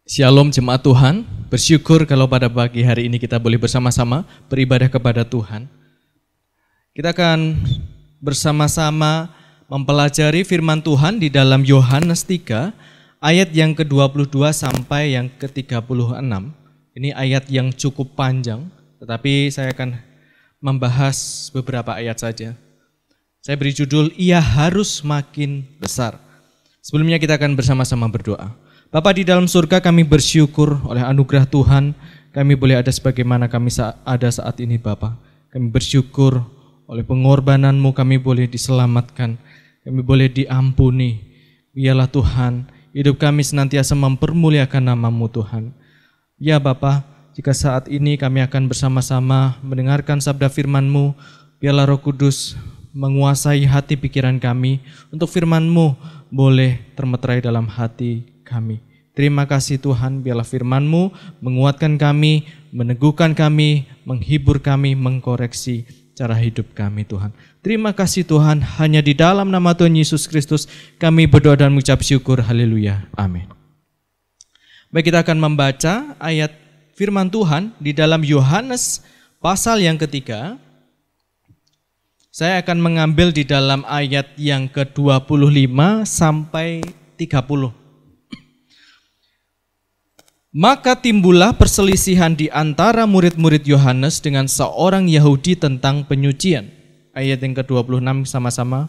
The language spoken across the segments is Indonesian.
Shalom jemaat Tuhan, bersyukur kalau pada pagi hari ini kita boleh bersama-sama beribadah kepada Tuhan. Kita akan bersama-sama mempelajari firman Tuhan di dalam Yohanes 3 ayat yang ke-22 sampai yang ke-36. Ini ayat yang cukup panjang, tetapi saya akan membahas beberapa ayat saja. Saya beri judul, Ia Harus Makin Besar. Sebelumnya kita akan bersama-sama berdoa. Bapa di dalam surga, kami bersyukur oleh anugerah Tuhan, kami boleh ada sebagaimana kami ada saat ini Bapa. Kami bersyukur oleh pengorbanan-Mu kami boleh diselamatkan, kami boleh diampuni. Biarlah Tuhan, hidup kami senantiasa mempermuliakan nama-Mu Tuhan. Ya Bapa, jika saat ini kami akan bersama-sama mendengarkan sabda firman-Mu, biarlah Roh Kudus menguasai hati pikiran kami, untuk firman-Mu boleh termeterai dalam hati kami. Terima kasih Tuhan, biarlah firman-Mu menguatkan kami, meneguhkan kami, menghibur kami, mengkoreksi cara hidup kami Tuhan. Terima kasih Tuhan, hanya di dalam nama Tuhan Yesus Kristus kami berdoa dan mengucap syukur. Haleluya. Amin. Baik, kita akan membaca ayat firman Tuhan di dalam Yohanes pasal yang ketiga. Saya akan mengambil di dalam ayat yang ke-25 sampai 30. Maka timbullah perselisihan di antara murid-murid Yohanes dengan seorang Yahudi tentang penyucian. Ayat yang ke-26 sama-sama.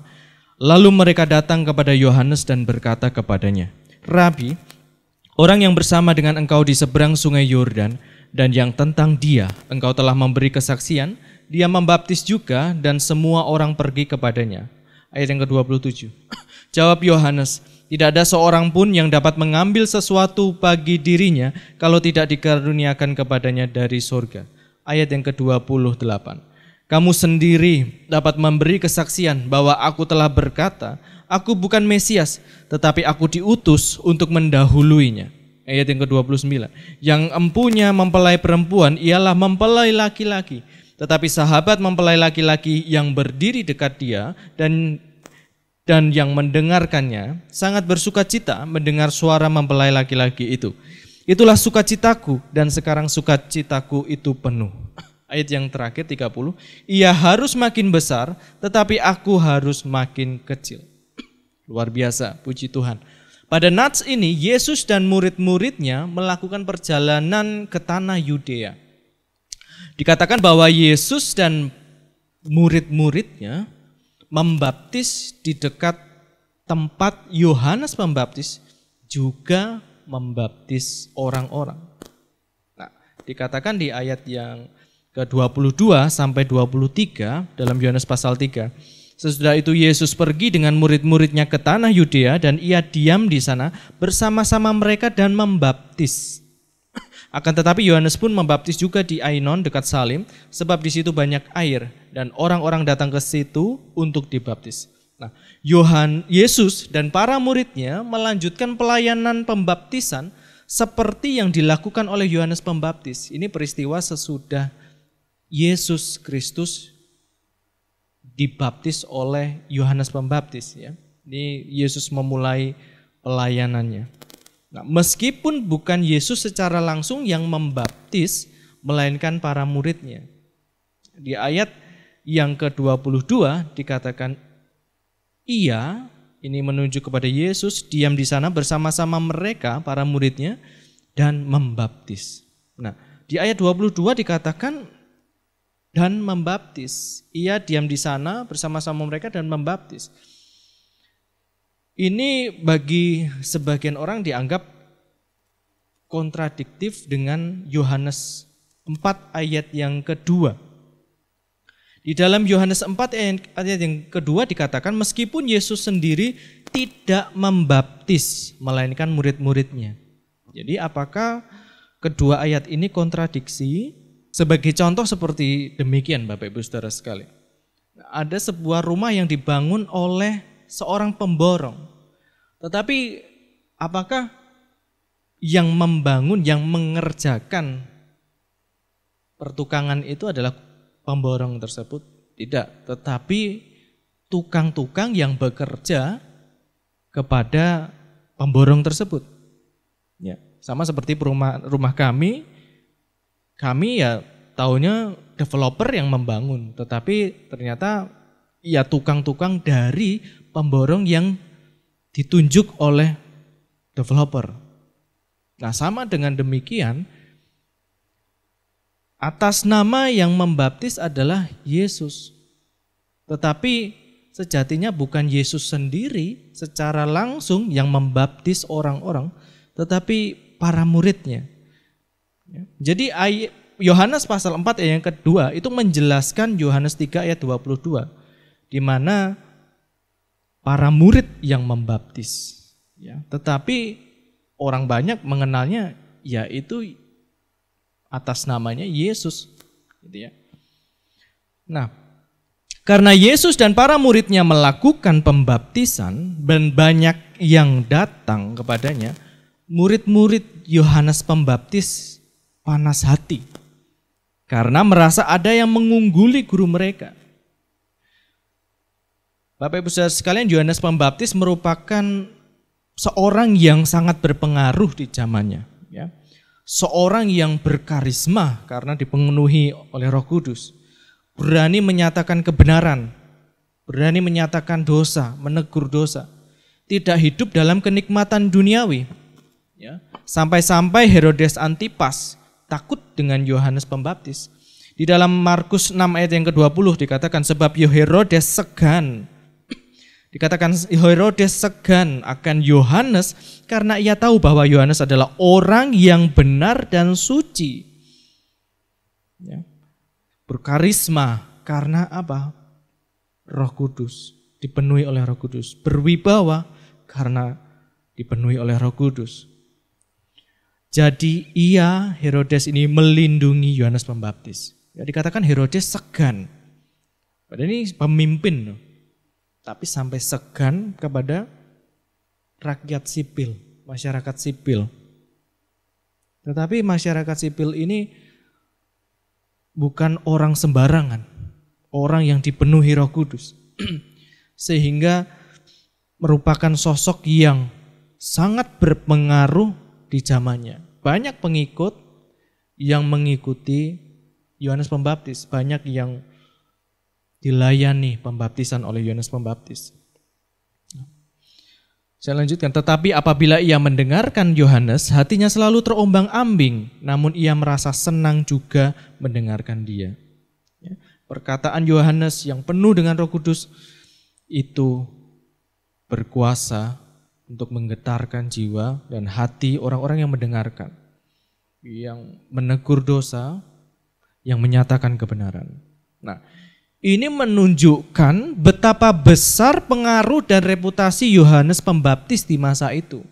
Lalu mereka datang kepada Yohanes dan berkata kepadanya, Rabi, orang yang bersama dengan engkau di seberang sungai Yordan, dan yang tentang dia engkau telah memberi kesaksian, dia membaptis juga dan semua orang pergi kepadanya. Ayat yang ke-27. Jawab Yohanes, tidak ada seorang pun yang dapat mengambil sesuatu bagi dirinya kalau tidak dikaruniakan kepadanya dari surga. Ayat yang ke-28. Kamu sendiri dapat memberi kesaksian bahwa aku telah berkata, aku bukan Mesias, tetapi aku diutus untuk mendahuluinya. Ayat yang ke-29. Yang empunya mempelai perempuan ialah mempelai laki-laki. Tetapi sahabat mempelai laki-laki yang berdiri dekat dia dan yang mendengarkannya sangat bersukacita mendengar suara mempelai laki-laki itu. Itulah sukacitaku dan sekarang sukacitaku itu penuh. Ayat yang terakhir 30. Ia harus makin besar tetapi aku harus makin kecil. Luar biasa, puji Tuhan. Pada nats ini Yesus dan murid-muridnya melakukan perjalanan ke tanah Yudea. Dikatakan bahwa Yesus dan murid-muridnya membaptis di dekat tempat Yohanes Pembaptis, juga membaptis orang-orang. Nah, dikatakan di ayat yang ke-22 sampai 23 dalam Yohanes pasal 3. Sesudah itu Yesus pergi dengan murid-muridnya ke tanah Yudea dan ia diam di sana bersama-sama mereka dan membaptis. Akan tetapi Yohanes pun membaptis juga di Ainon dekat Salim, sebab di situ banyak air dan orang-orang datang ke situ untuk dibaptis. Nah, Yesus dan para muridnya melanjutkan pelayanan pembaptisan seperti yang dilakukan oleh Yohanes Pembaptis. Ini peristiwa sesudah Yesus Kristus dibaptis oleh Yohanes Pembaptis. Ya. Ini Yesus memulai pelayanannya. Nah, meskipun bukan Yesus secara langsung yang membaptis, melainkan para muridnya. Di ayat yang ke-22 dikatakan, ia, ini menunjuk kepada Yesus, diam di sana bersama-sama mereka, para muridnya, dan membaptis. Nah, di ayat 22 dikatakan, dan membaptis. Ia diam di sana bersama-sama mereka dan membaptis. Ini bagi sebagian orang dianggap kontradiktif dengan Yohanes 4 ayat yang kedua. Di dalam Yohanes 4 ayat yang kedua dikatakan meskipun Yesus sendiri tidak membaptis, melainkan murid-muridnya. Jadi apakah kedua ayat ini kontradiksi? Sebagai contoh seperti demikian Bapak Ibu Saudara sekalian. Ada sebuah rumah yang dibangun oleh seorang pemborong. Tetapi apakah yang membangun, yang mengerjakan pertukangan itu adalah pemborong tersebut? Tidak, tetapi tukang-tukang yang bekerja kepada pemborong tersebut. Ya. Sama seperti rumah kami ya taunya developer yang membangun, tetapi ternyata ya tukang-tukang dari pemborong yang ditunjuk oleh developer. Nah, sama dengan demikian, atas nama yang membaptis adalah Yesus. Tetapi sejatinya bukan Yesus sendiri secara langsung yang membaptis orang-orang, tetapi para muridnya. Jadi Yohanes pasal 4 ayat yang kedua itu menjelaskan Yohanes 3 ayat 22, di mana para murid yang membaptis. Ya, tetapi orang banyak mengenalnya yaitu atas namanya Yesus. Gitu ya. Nah, karena Yesus dan para muridnya melakukan pembaptisan dan banyak yang datang kepadanya, murid-murid Yohanes Pembaptis panas hati karena merasa ada yang mengungguli guru mereka. Bapak Ibu Saudara sekalian, Yohanes Pembaptis merupakan seorang yang sangat berpengaruh di zamannya, ya. Seorang yang berkarisma karena dipenuhi oleh Roh Kudus, berani menyatakan kebenaran, berani menyatakan dosa, menegur dosa, tidak hidup dalam kenikmatan duniawi. Ya. Sampai-sampai Herodes Antipas takut dengan Yohanes Pembaptis. Di dalam Markus 6 ayat yang ke-20 dikatakan sebab Herodes segan. Dikatakan Herodes segan akan Yohanes karena ia tahu bahwa Yohanes adalah orang yang benar dan suci. Ya. Berkarisma karena apa? Roh Kudus, dipenuhi oleh Roh Kudus. Berwibawa karena dipenuhi oleh Roh Kudus. Jadi Herodes ini melindungi Yohanes Pembaptis. Ya, dikatakan Herodes segan. Padahal ini pemimpin, tapi sampai segan kepada rakyat sipil, masyarakat sipil. Tetapi masyarakat sipil ini bukan orang sembarangan, orang yang dipenuhi Roh Kudus. Sehingga merupakan sosok yang sangat berpengaruh di zamannya. Banyak pengikut yang mengikuti Yohanes Pembaptis, banyak yang dilayani pembaptisan oleh Yohanes Pembaptis. Saya lanjutkan, tetapi apabila ia mendengarkan Yohanes, hatinya selalu terombang-ambing, namun ia merasa senang juga mendengarkan dia. Perkataan Yohanes yang penuh dengan Roh Kudus itu berkuasa untuk menggetarkan jiwa dan hati orang-orang yang mendengarkan, yang menegur dosa, yang menyatakan kebenaran. Nah, ini menunjukkan betapa besar pengaruh dan reputasi Yohanes Pembaptis di masa itu.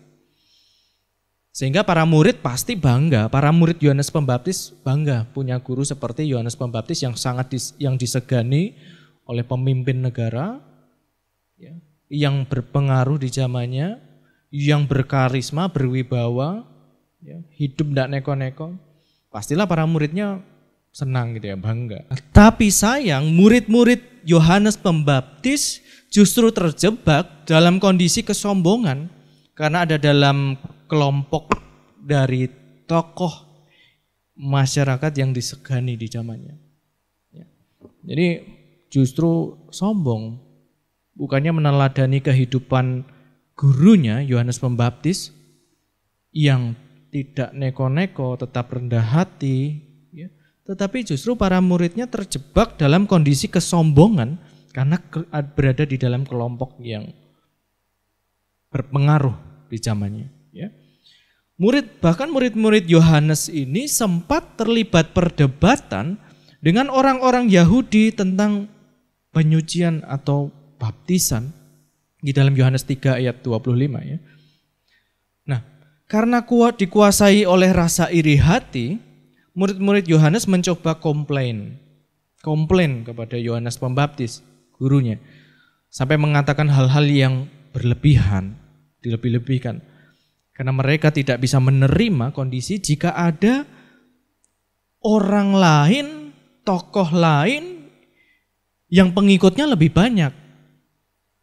Sehingga para murid pasti bangga, para murid Yohanes Pembaptis bangga punya guru seperti Yohanes Pembaptis yang sangat yang disegani oleh pemimpin negara, ya, yang berpengaruh di zamannya, yang berkarisma, berwibawa, ya, hidup tidak neko-neko. Pastilah para muridnya senang gitu ya, bangga. Tapi sayang, murid-murid Yohanes Pembaptis justru terjebak dalam kondisi kesombongan karena ada dalam kelompok dari tokoh masyarakat yang disegani di zamannya. Ya. Jadi justru sombong, bukannya meneladani kehidupan gurunya Yohanes Pembaptis yang tidak neko-neko, tetap rendah hati, ya. Tetapi justru para muridnya terjebak dalam kondisi kesombongan karena berada di dalam kelompok yang berpengaruh di zamannya. Ya. Bahkan murid-murid Yohanes ini sempat terlibat perdebatan dengan orang-orang Yahudi tentang penyucian atau baptisan di dalam Yohanes 3 ayat 25. Ya. Nah, karena dikuasai oleh rasa iri hati, murid-murid Yohanes mencoba komplain kepada Yohanes Pembaptis, gurunya, sampai mengatakan hal-hal yang berlebihan, dilebih-lebihkan. Karena mereka tidak bisa menerima kondisi jika ada orang lain, tokoh lain yang pengikutnya lebih banyak.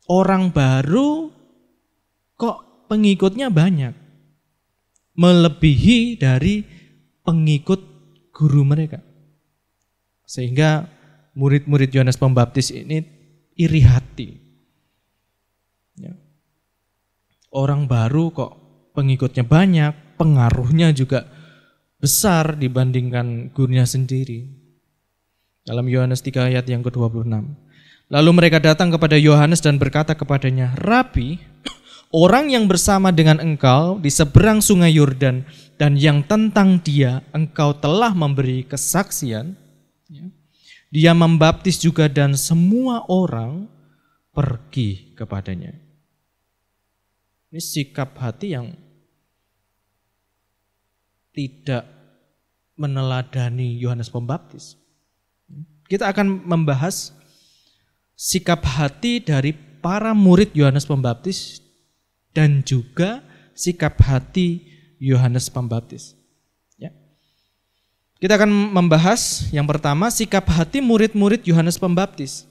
Orang baru kok pengikutnya banyak. melebihi dari pengikut guru mereka. Sehingga murid-murid Yohanes Pembaptis ini iri hati. Ya. Orang baru kok pengikutnya banyak, pengaruhnya juga besar dibandingkan gurunya sendiri. Dalam Yohanes 3 ayat yang ke-26. Lalu mereka datang kepada Yohanes dan berkata kepadanya, Rabi, orang yang bersama dengan engkau di seberang sungai Yordan dan yang tentang dia engkau telah memberi kesaksian, dia membaptis juga dan semua orang pergi kepadanya. Ini sikap hati yang tidak meneladani Yohanes Pembaptis. Kita akan membahas sikap hati dari para murid Yohanes Pembaptis dan juga sikap hati Yohanes Pembaptis. Ya. Kita akan membahas yang pertama sikap hati murid-murid Yohanes Pembaptis.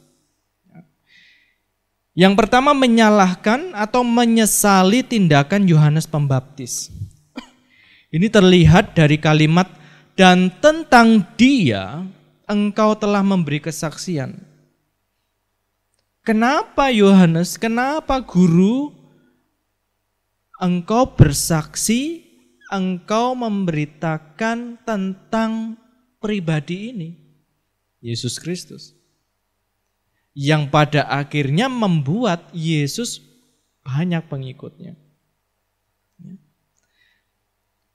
Yang pertama menyalahkan atau menyesali tindakan Yohanes Pembaptis. Ini terlihat dari kalimat dan tentang dia engkau telah memberi kesaksian. Kenapa Yohanes, kenapa guru engkau bersaksi, engkau memberitakan tentang pribadi ini, Yesus Kristus, yang pada akhirnya membuat Yesus banyak pengikutnya.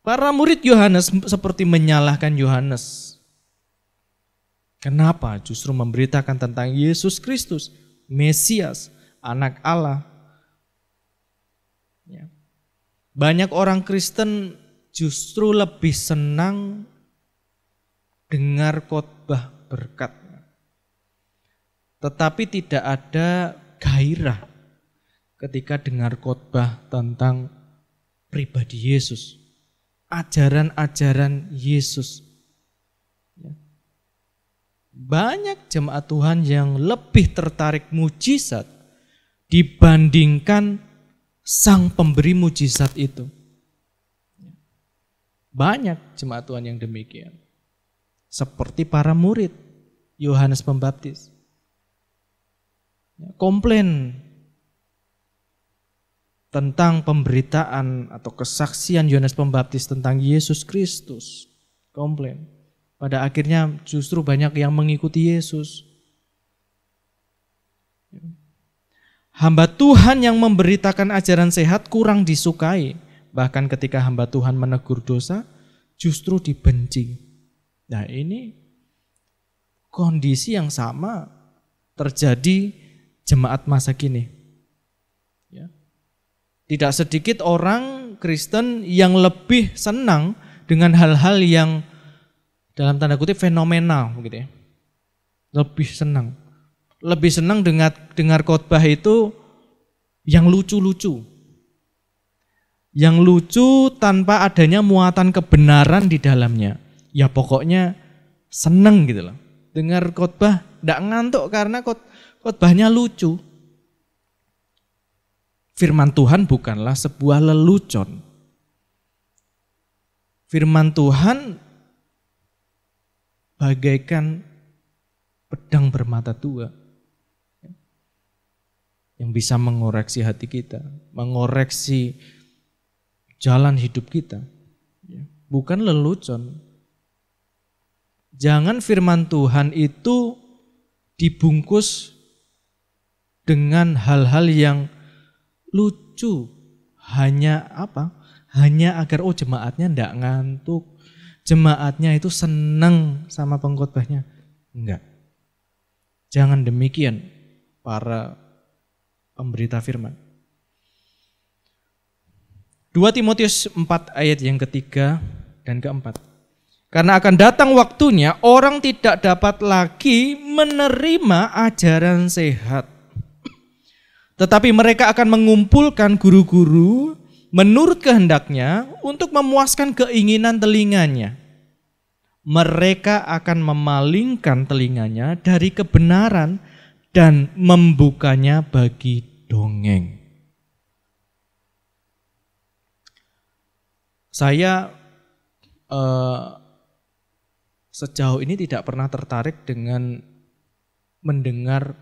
Para murid Yohanes seperti menyalahkan Yohanes. Kenapa justru memberitakan tentang Yesus Kristus, Mesias, anak Allah. Ya. Banyak orang Kristen justru lebih senang dengar khotbah berkat. Tetapi tidak ada gairah ketika dengar khotbah tentang pribadi Yesus. Ajaran-ajaran Yesus. Banyak jemaat Tuhan yang lebih tertarik mujizat dibandingkan sang pemberi mujizat itu. Banyak jemaat Tuhan yang demikian. Seperti para murid Yohanes Pembaptis. Komplain tentang pemberitaan atau kesaksian Yohanes Pembaptis tentang Yesus Kristus. Komplain. Pada akhirnya justru banyak yang mengikuti Yesus. Hamba Tuhan yang memberitakan ajaran sehat kurang disukai. Bahkan ketika hamba Tuhan menegur dosa, justru dibenci. Nah, ini kondisi yang sama terjadi jemaat masa kini. Tidak sedikit orang Kristen yang lebih senang dengan hal-hal yang dalam tanda kutip fenomenal, gitu ya. Lebih senang dengar khotbah itu yang lucu-lucu. Yang lucu tanpa adanya muatan kebenaran di dalamnya. Ya pokoknya senang gitu loh. Dengar khotbah enggak ngantuk karena khotbahnya lucu. Firman Tuhan bukanlah sebuah lelucon. Firman Tuhan bagaikan pedang bermata dua yang bisa mengoreksi hati kita, mengoreksi jalan hidup kita. Bukan lelucon. Jangan firman Tuhan itu dibungkus dengan hal-hal yang lucu, hanya apa? Hanya agar jemaatnya enggak ngantuk, jemaatnya itu senang sama pengkhotbahnya. Enggak. Jangan demikian para pemberita firman. 2 Timotius 4 ayat yang ketiga dan keempat. Karena akan datang waktunya orang tidak dapat lagi menerima ajaran sehat. Tetapi mereka akan mengumpulkan guru-guru menurut kehendaknya untuk memuaskan keinginan telinganya. Mereka akan memalingkan telinganya dari kebenaran dan membukanya bagi dongeng. Saya sejauh ini tidak pernah tertarik dengan mendengar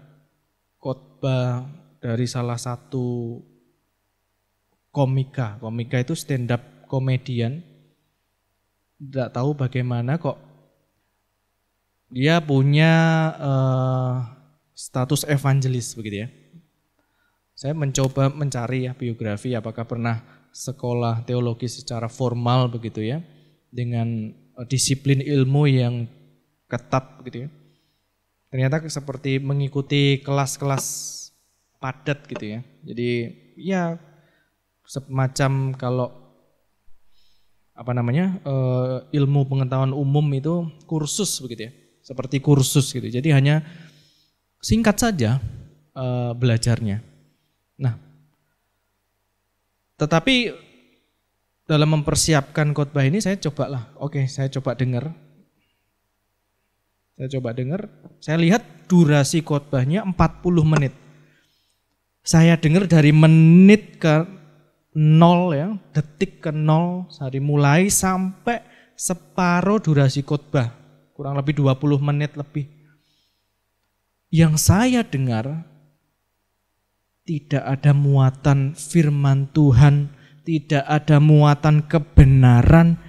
khotbah dari salah satu komika. Komika itu stand up komedian. Tidak tahu bagaimana kok dia punya status evangelis begitu ya. Saya mencoba mencari ya biografi apakah pernah sekolah teologi secara formal begitu ya, dengan disiplin ilmu yang ketat begitu ya. Ternyata seperti mengikuti kelas-kelas padat gitu ya. Jadi ya semacam kalau ilmu pengetahuan umum itu kursus begitu ya. Seperti kursus gitu. Jadi hanya singkat saja belajarnya. Nah, tetapi dalam mempersiapkan khotbah ini saya coba dengar. Saya lihat durasi khotbahnya 40 menit. Saya dengar dari menit ke 0 ya, detik ke 0, dari mulai sampai separuh durasi khotbah, kurang lebih 20 menit lebih. Yang saya dengar tidak ada muatan firman Tuhan, tidak ada muatan kebenaran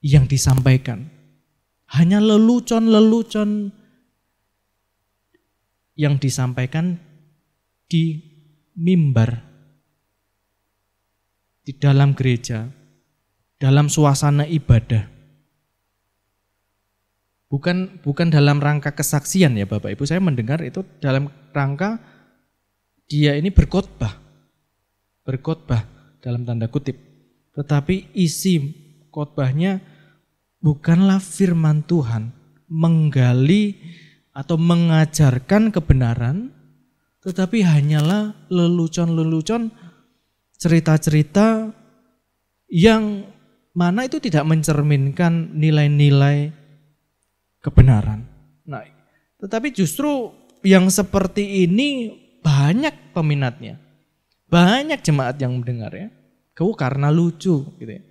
yang disampaikan. Hanya lelucon-lelucon yang disampaikan di mimbar, di dalam gereja, dalam suasana ibadah. Bukan dalam rangka kesaksian ya Bapak Ibu, saya mendengar itu dalam rangka dia ini berkhotbah dalam tanda kutip. Tetapi isi khotbahnya bukanlah firman Tuhan, menggali atau mengajarkan kebenaran, tetapi hanyalah lelucon-lelucon, cerita-cerita yang mana itu tidak mencerminkan nilai-nilai kebenaran. Nah, tetapi justru yang seperti ini banyak peminatnya, banyak jemaat yang mendengar ya, karena lucu gitu ya.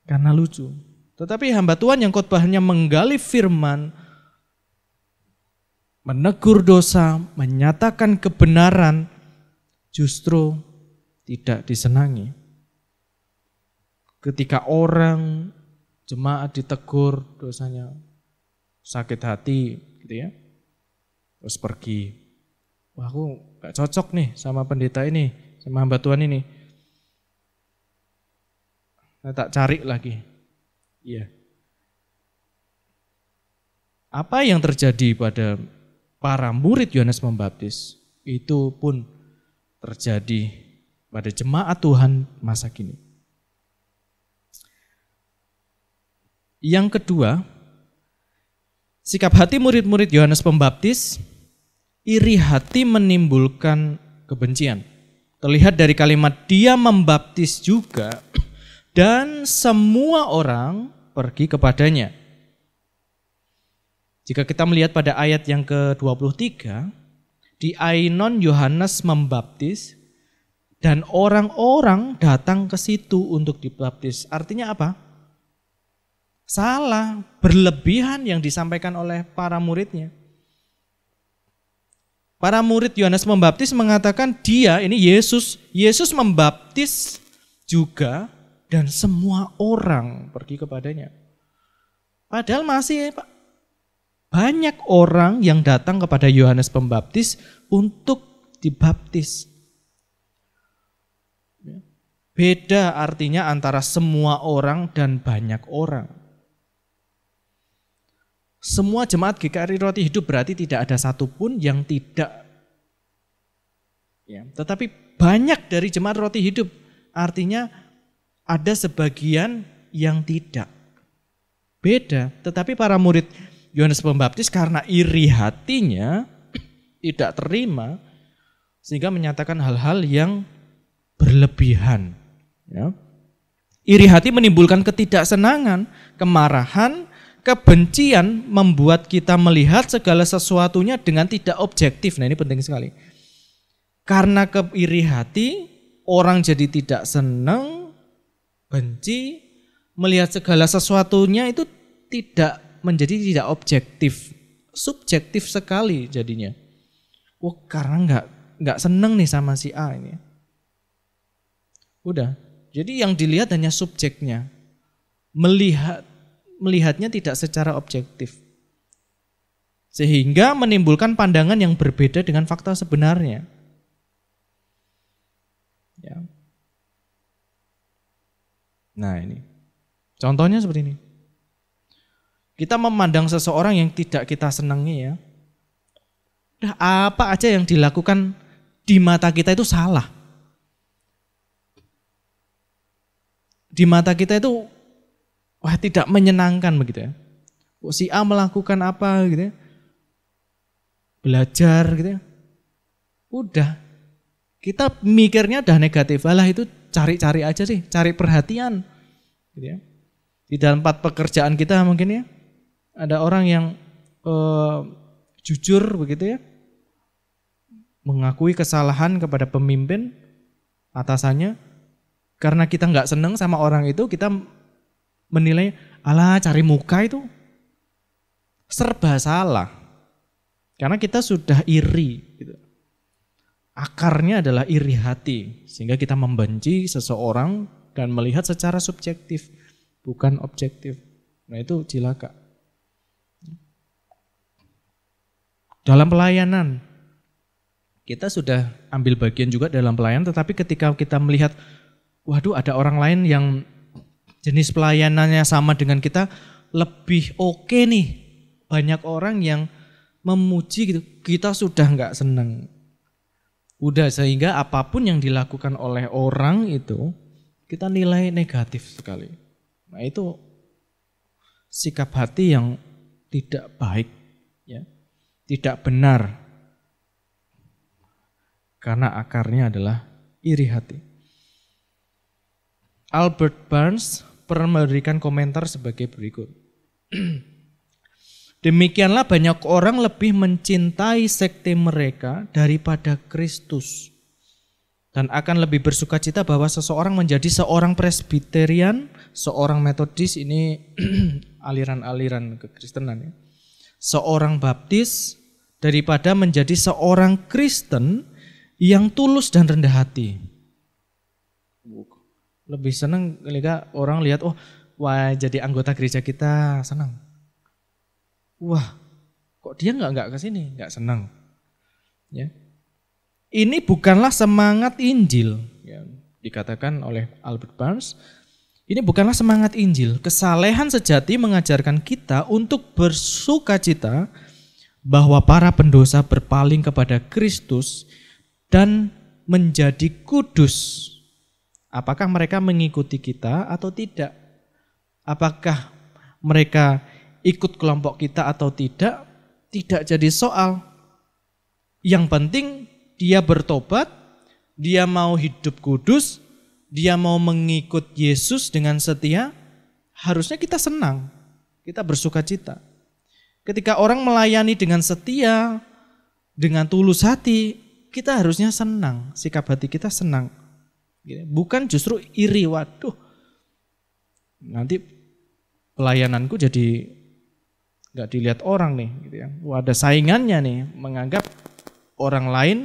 Karena lucu. Tetapi hamba Tuhan yang khotbahnya menggali firman, menegur dosa, menyatakan kebenaran, justru tidak disenangi. Ketika orang jemaat ditegur dosanya, sakit hati gitu ya, terus pergi. Wah, aku gak cocok nih sama pendeta ini, sama hamba Tuhan ini. Saya tak cari lagi. Iya. Apa yang terjadi pada para murid Yohanes Pembaptis itu pun terjadi pada jemaat Tuhan masa kini. Yang kedua, sikap hati murid-murid Yohanes Pembaptis, iri hati menimbulkan kebencian. Terlihat dari kalimat dia membaptis juga dan semua orang pergi kepadanya. Jika kita melihat pada ayat yang ke-23, di Ainon Yohanes membaptis dan orang-orang datang ke situ untuk dibaptis. Artinya apa? Salah, berlebihan yang disampaikan oleh para muridnya. Para murid Yohanes Pembaptis mengatakan dia, ini Yesus membaptis juga dan semua orang pergi kepadanya. Padahal masih banyak orang yang datang kepada Yohanes Pembaptis untuk dibaptis. Beda artinya antara semua orang dan banyak orang. Semua jemaat GKRI Roti Hidup berarti tidak ada satupun yang tidak. Ya, tetapi banyak dari jemaat Roti Hidup artinya ada sebagian yang tidak. Beda, tetapi para murid Yohanes Pembaptis karena iri hatinya tidak terima sehingga menyatakan hal-hal yang berlebihan. Ya. Iri hati menimbulkan ketidaksenangan, kemarahan, kebencian membuat kita melihat segala sesuatunya dengan tidak objektif. Nah, ini penting sekali. Karena iri hati, orang jadi tidak senang benci, melihat segala sesuatunya itu tidak objektif, subjektif sekali jadinya. Karena nggak seneng nih sama si A ini. Udah, jadi yang dilihat hanya subjeknya, melihatnya tidak secara objektif, sehingga menimbulkan pandangan yang berbeda dengan fakta sebenarnya. Ya. Nah ini, contohnya seperti ini. Kita memandang seseorang yang tidak kita senangi ya. Udah apa aja yang dilakukan di mata kita itu salah. Di mata kita itu tidak menyenangkan begitu ya. Si A melakukan apa gitu ya. Belajar gitu ya. Udah. Kita mikirnya udah negatif. Alah itu cari-cari aja sih, cari perhatian. Gitu ya. Di dalam 4 pekerjaan kita mungkin ya. Ada orang yang jujur begitu ya. Mengakui kesalahan kepada pemimpin atasannya. Karena kita nggak seneng sama orang itu, kita menilai, alah cari muka itu serba salah. Karena kita sudah iri. Gitu. Akarnya adalah iri hati. Sehingga kita membenci seseorang dan melihat secara subjektif, bukan objektif. Nah itu cilaka. Dalam pelayanan, kita sudah ambil bagian juga dalam pelayanan, tetapi ketika kita melihat, waduh ada orang lain yang jenis pelayanannya sama dengan kita, lebih oke nih. Banyak orang yang memuji gitu, kita sudah nggak senang. Udah sehingga apapun yang dilakukan oleh orang itu, kita nilai negatif sekali. Nah itu sikap hati yang tidak baik, ya, tidak benar. Karena akarnya adalah iri hati. Albert Barnes pernah memberikan komentar sebagai berikut. Demikianlah banyak orang lebih mencintai sekte mereka daripada Kristus. Dan akan lebih bersukacita bahwa seseorang menjadi seorang Presbyterian, seorang Metodis, ini aliran-aliran kekristenan ya. Seorang Baptis daripada menjadi seorang Kristen yang tulus dan rendah hati. Lebih senang ketika orang lihat, wah jadi anggota gereja kita, senang. Wah, kok dia nggak ke sini, nggak senang. Ya. Ini bukanlah semangat Injil, ya, dikatakan oleh Albert Barnes. Ini bukanlah semangat Injil. Kesalehan sejati mengajarkan kita untuk bersukacita bahwa para pendosa berpaling kepada Kristus dan menjadi kudus. Apakah mereka mengikuti kita atau tidak? Apakah mereka ikut kelompok kita atau tidak? Tidak jadi soal. Yang penting dia bertobat, dia mau hidup kudus, dia mau mengikut Yesus dengan setia, harusnya kita senang, kita bersukacita. Ketika orang melayani dengan setia, dengan tulus hati, kita harusnya senang, sikap hati kita senang. Bukan justru iri, waduh nanti pelayananku jadi gak dilihat orang nih, gitu ya. Wah, ada saingannya nih, menganggap orang lain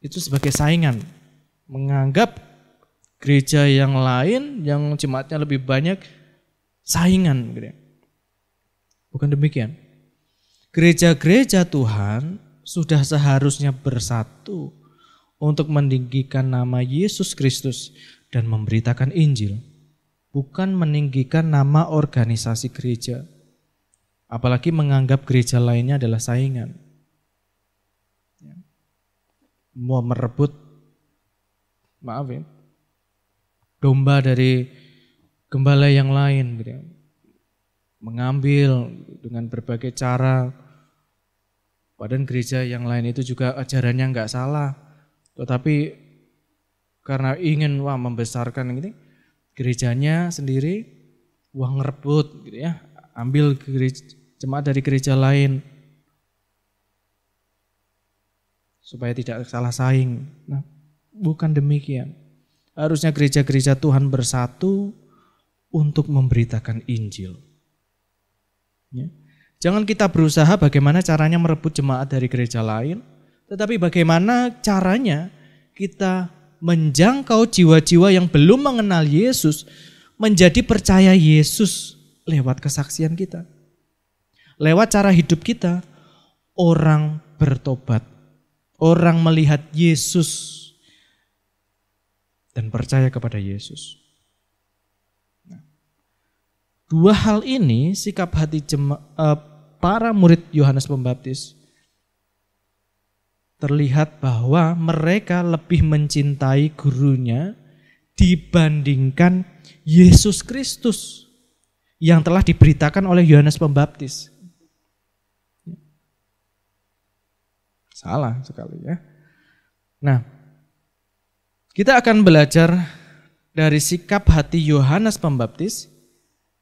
itu sebagai saingan, menganggap gereja yang lain yang jemaatnya lebih banyak saingan, gitu ya. Bukan demikian. Gereja-gereja Tuhan sudah seharusnya bersatu untuk meninggikan nama Yesus Kristus dan memberitakan Injil, bukan meninggikan nama organisasi gereja, apalagi menganggap gereja lainnya adalah saingan. Mau merebut, domba dari gembala yang lain, gitu ya. Mengambil dengan berbagai cara. Padahal gereja yang lain itu juga ajarannya nggak salah, tetapi karena ingin membesarkan gitu, gerejanya sendiri ngerebut, gitu ya, ambil jemaat dari gereja lain supaya tidak salah saing. Nah, bukan demikian. Harusnya gereja-gereja Tuhan bersatu untuk memberitakan Injil. Ya. Jangan kita berusaha bagaimana caranya merebut jemaat dari gereja lain, tetapi bagaimana caranya kita menjangkau jiwa-jiwa yang belum mengenal Yesus menjadi percaya Yesus lewat kesaksian kita. Lewat cara hidup kita, orang bertobat, orang melihat Yesus dan percaya kepada Yesus. Nah, dua hal ini sikap hati para murid Yohanes Pembaptis terlihat bahwa mereka lebih mencintai gurunya dibandingkan Yesus Kristus yang telah diberitakan oleh Yohanes Pembaptis. Salah sekali ya. Nah, kita akan belajar dari sikap hati Yohanes Pembaptis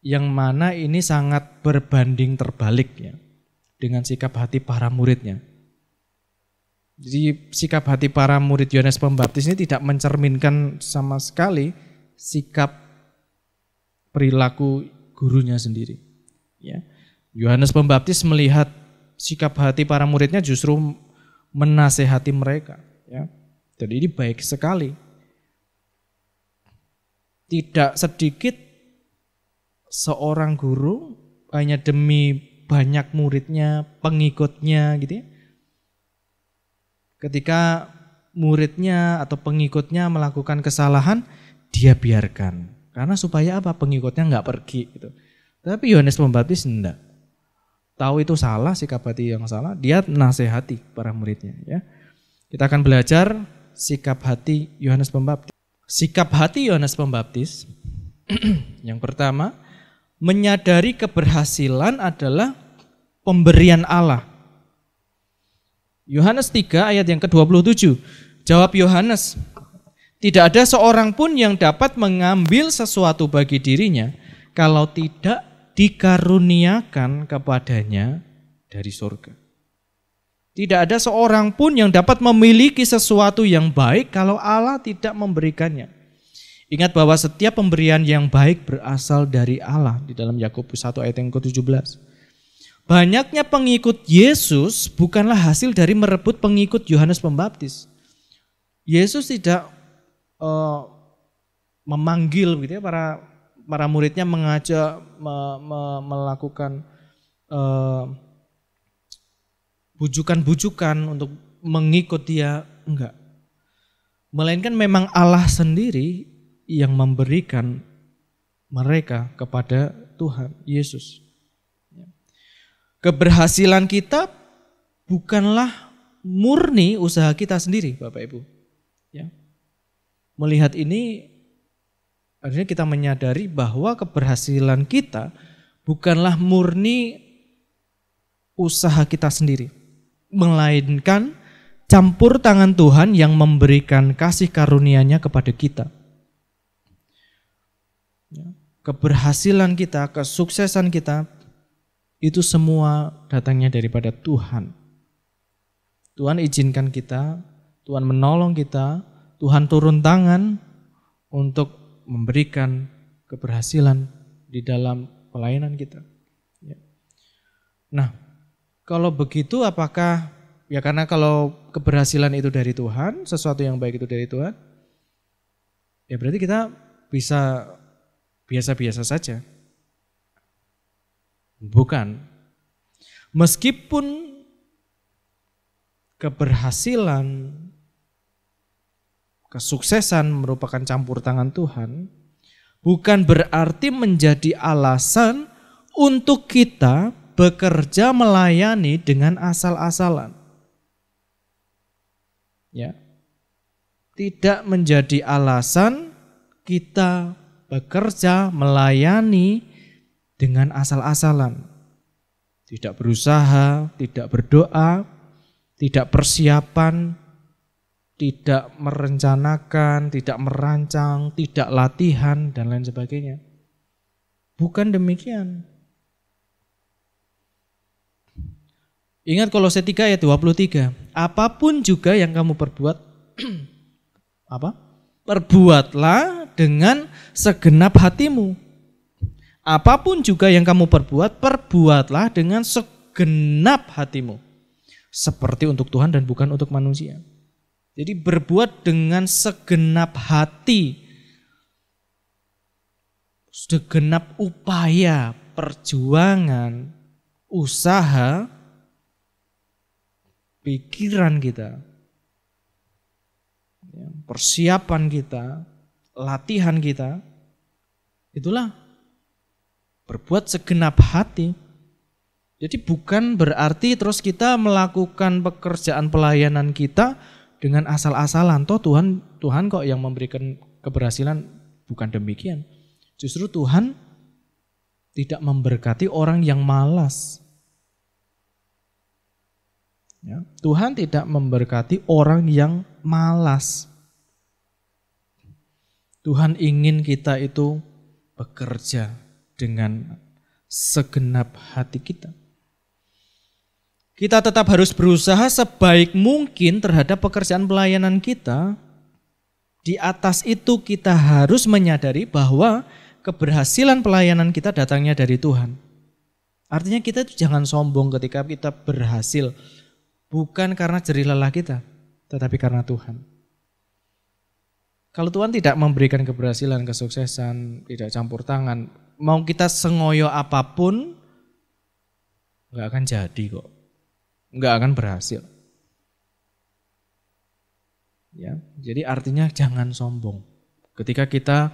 yang mana ini sangat berbanding terbalik ya dengan sikap hati para muridnya. Jadi sikap hati para murid Yohanes Pembaptis ini tidak mencerminkan sama sekali sikap perilaku gurunya sendiri. Ya. Yohanes Pembaptis melihat sikap hati para muridnya justru menasehati mereka. Ya. Jadi ini baik sekali. Tidak sedikit seorang guru hanya demi banyak muridnya, pengikutnya gitu ya. Ketika muridnya atau pengikutnya melakukan kesalahan, dia biarkan. Karena supaya apa? Pengikutnya nggak pergi gitu. Tapi Yohanes Pembaptis enggak. Tahu itu salah, sikap hati yang salah, dia nasihati para muridnya ya. Kita akan belajar sikap hati Yohanes Pembaptis. Sikap hati Yohanes Pembaptis yang pertama, menyadari keberhasilan adalah pemberian Allah. Yohanes 3 ayat yang ke-27. Jawab Yohanes, tidak ada seorang pun yang dapat mengambil sesuatu bagi dirinya kalau tidak dikaruniakan kepadanya dari surga. Tidak ada seorang pun yang dapat memiliki sesuatu yang baik kalau Allah tidak memberikannya. Ingat bahwa setiap pemberian yang baik berasal dari Allah di dalam Yakobus 1 ayat yang ke-17. Banyaknya pengikut Yesus bukanlah hasil dari merebut pengikut Yohanes Pembaptis. Yesus tidak memanggil gitu ya, para muridnya mengajak melakukan bujukan-bujukan untuk mengikut dia, enggak. Melainkan memang Allah sendiri yang memberikan mereka kepada Tuhan Yesus. Keberhasilan kita bukanlah murni usaha kita sendiri, Bapak Ibu. Ya. Melihat ini, akhirnya kita menyadari bahwa keberhasilan kita bukanlah murni usaha kita sendiri, melainkan campur tangan Tuhan yang memberikan kasih karunia-Nya kepada kita. Keberhasilan kita, kesuksesan kita, itu semua datangnya daripada Tuhan. Tuhan izinkan kita, Tuhan menolong kita, Tuhan turun tangan untuk memberikan keberhasilan di dalam pelayanan kita. Nah, kalau begitu apakah, ya karena kalau keberhasilan itu dari Tuhan, sesuatu yang baik itu dari Tuhan, ya berarti kita bisa biasa-biasa saja. Bukan. Meskipun keberhasilan, kesuksesan merupakan campur tangan Tuhan, bukan berarti menjadi alasan untuk kita bekerja melayani dengan asal-asalan. Ya. Tidak menjadi alasan kita bekerja melayani dengan asal-asalan. Tidak berusaha, tidak berdoa, tidak persiapan, tidak merencanakan, tidak merancang, tidak latihan, dan lain sebagainya. Bukan demikian. Ingat Kolose 3 ayat 23. Apapun juga yang kamu perbuat, perbuatlah dengan segenap hatimu. Apapun juga yang kamu perbuat, perbuatlah dengan segenap hatimu. Seperti untuk Tuhan dan bukan untuk manusia. Jadi berbuat dengan segenap hati. Segenap upaya, perjuangan, usaha, pikiran kita, persiapan kita, latihan kita, itulah berbuat segenap hati. Jadi bukan berarti terus kita melakukan pekerjaan pelayanan kita dengan asal-asalan. Toh Tuhan kok yang memberikan keberhasilan, bukan demikian. Justru Tuhan tidak memberkati orang yang malas. Ya, Tuhan tidak memberkati orang yang malas. Tuhan ingin kita itu bekerja dengan segenap hati kita. Kita tetap harus berusaha sebaik mungkin terhadap pekerjaan pelayanan kita. Di atas itu kita harus menyadari bahwa keberhasilan pelayanan kita datangnya dari Tuhan. Artinya kita itu jangan sombong ketika kita berhasil. Bukan karena jerih lelah kita, tetapi karena Tuhan. Kalau Tuhan tidak memberikan keberhasilan, kesuksesan, tidak campur tangan, mau kita sengoyo apapun, nggak akan jadi kok, nggak akan berhasil. Ya, jadi artinya jangan sombong. Ketika kita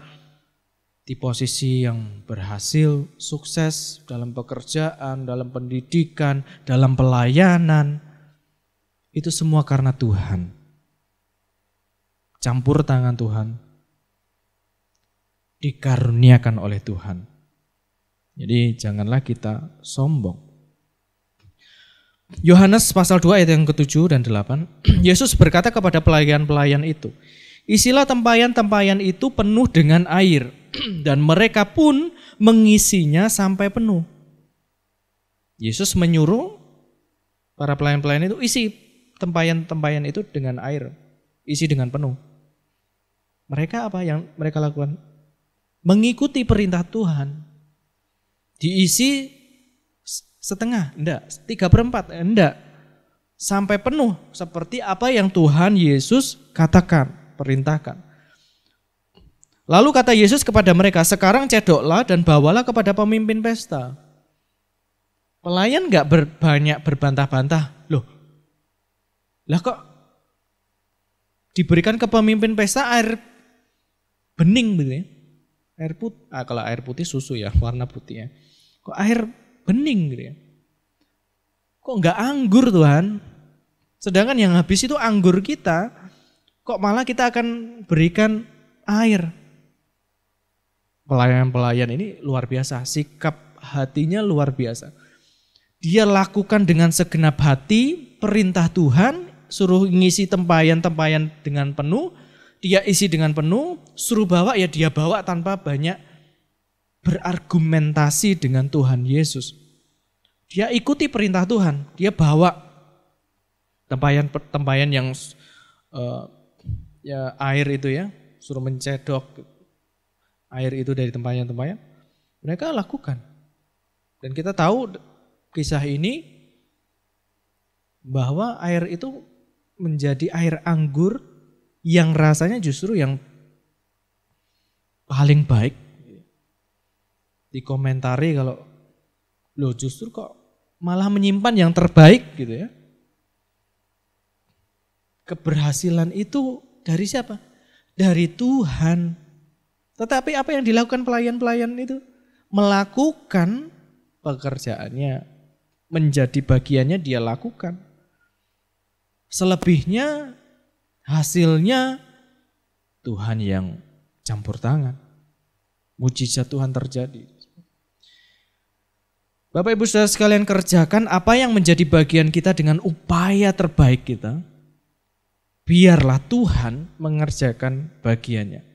di posisi yang berhasil, sukses dalam pekerjaan, dalam pendidikan, dalam pelayanan, itu semua karena Tuhan. Campur tangan Tuhan, dikaruniakan oleh Tuhan. Jadi janganlah kita sombong. Yohanes pasal 2 ayat yang ke-7 dan 8, Yesus berkata kepada pelayan-pelayan itu, isilah tempayan-tempayan itu penuh dengan air, dan mereka pun mengisinya sampai penuh. Yesus menyuruh para pelayan-pelayan itu, isi tempayan-tempayan itu dengan air, isi dengan penuh. Mereka apa yang mereka lakukan? Mengikuti perintah Tuhan. Diisi setengah, enggak, 3/4, enggak. Sampai penuh seperti apa yang Tuhan Yesus katakan, perintahkan. Lalu kata Yesus kepada mereka, sekarang cedoklah dan bawalah kepada pemimpin pesta. Pelayan enggak banyak berbantah-bantah. Loh, lah kok diberikan ke pemimpin pesta air bening gitu ya. Air putih, kalau air putih susu ya, warna putih ya. Kok air bening gitu ya. Kok enggak anggur Tuhan? Sedangkan yang habis itu anggur kita, kok malah kita akan berikan air. Pelayan-pelayan ini luar biasa, sikap hatinya luar biasa. Dia lakukan dengan segenap hati perintah Tuhan, suruh ngisi tempayan-tempayan dengan penuh, dia isi dengan penuh, suruh bawa ya dia bawa tanpa banyak berargumentasi dengan Tuhan Yesus. Dia ikuti perintah Tuhan, dia bawa tempayan yang ya air itu ya, suruh mencedok air itu dari tempayan-tempayan. Mereka lakukan. Dan kita tahu kisah ini bahwa air itu menjadi air anggur yang rasanya justru yang paling baik. Dikomentari kalau loh justru kok malah menyimpan yang terbaik gitu ya. Keberhasilan itu dari siapa? Dari Tuhan. Tetapi apa yang dilakukan pelayan-pelayan itu? Melakukan pekerjaannya, menjadi bagiannya dia lakukan. Selebihnya hasilnya Tuhan yang campur tangan. Mujizat Tuhan terjadi. Bapak Ibu Saudara sekalian, kerjakan apa yang menjadi bagian kita dengan upaya terbaik kita. Biarlah Tuhan mengerjakan bagiannya.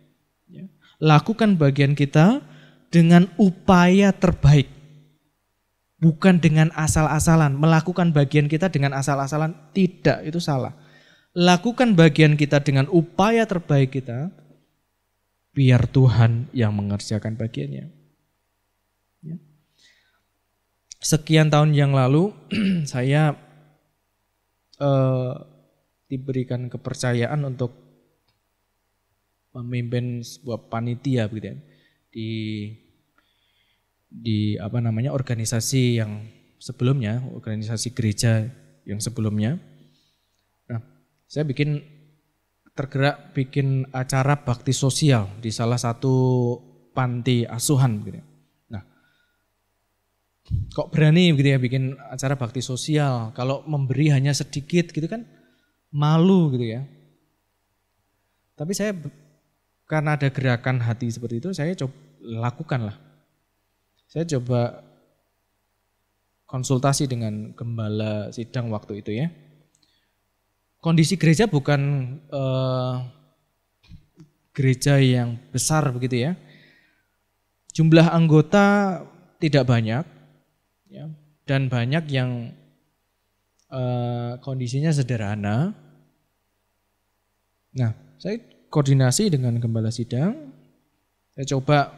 Lakukan bagian kita dengan upaya terbaik. Bukan dengan asal-asalan. Melakukan bagian kita dengan asal-asalan, tidak, itu salah. Lakukan bagian kita dengan upaya terbaik kita, biar Tuhan yang mengerjakan bagiannya. sekian tahun yang lalu saya diberikan kepercayaan untuk memimpin sebuah panitia begitu ya, di organisasi yang sebelumnya, organisasi gereja yang sebelumnya. Nah, saya tergerak bikin acara bakti sosial di salah satu panti asuhan gitu. Nah, kok berani gitu ya bikin acara bakti sosial, kalau memberi hanya sedikit gitu kan malu gitu ya. Tapi saya karena ada gerakan hati seperti itu, saya coba lakukan lah. Saya coba konsultasi dengan gembala sidang waktu itu ya. Kondisi gereja bukan gereja yang besar begitu ya. Jumlah anggota tidak banyak ya, dan banyak yang kondisinya sederhana. Nah, saya koordinasi dengan gembala sidang. Saya coba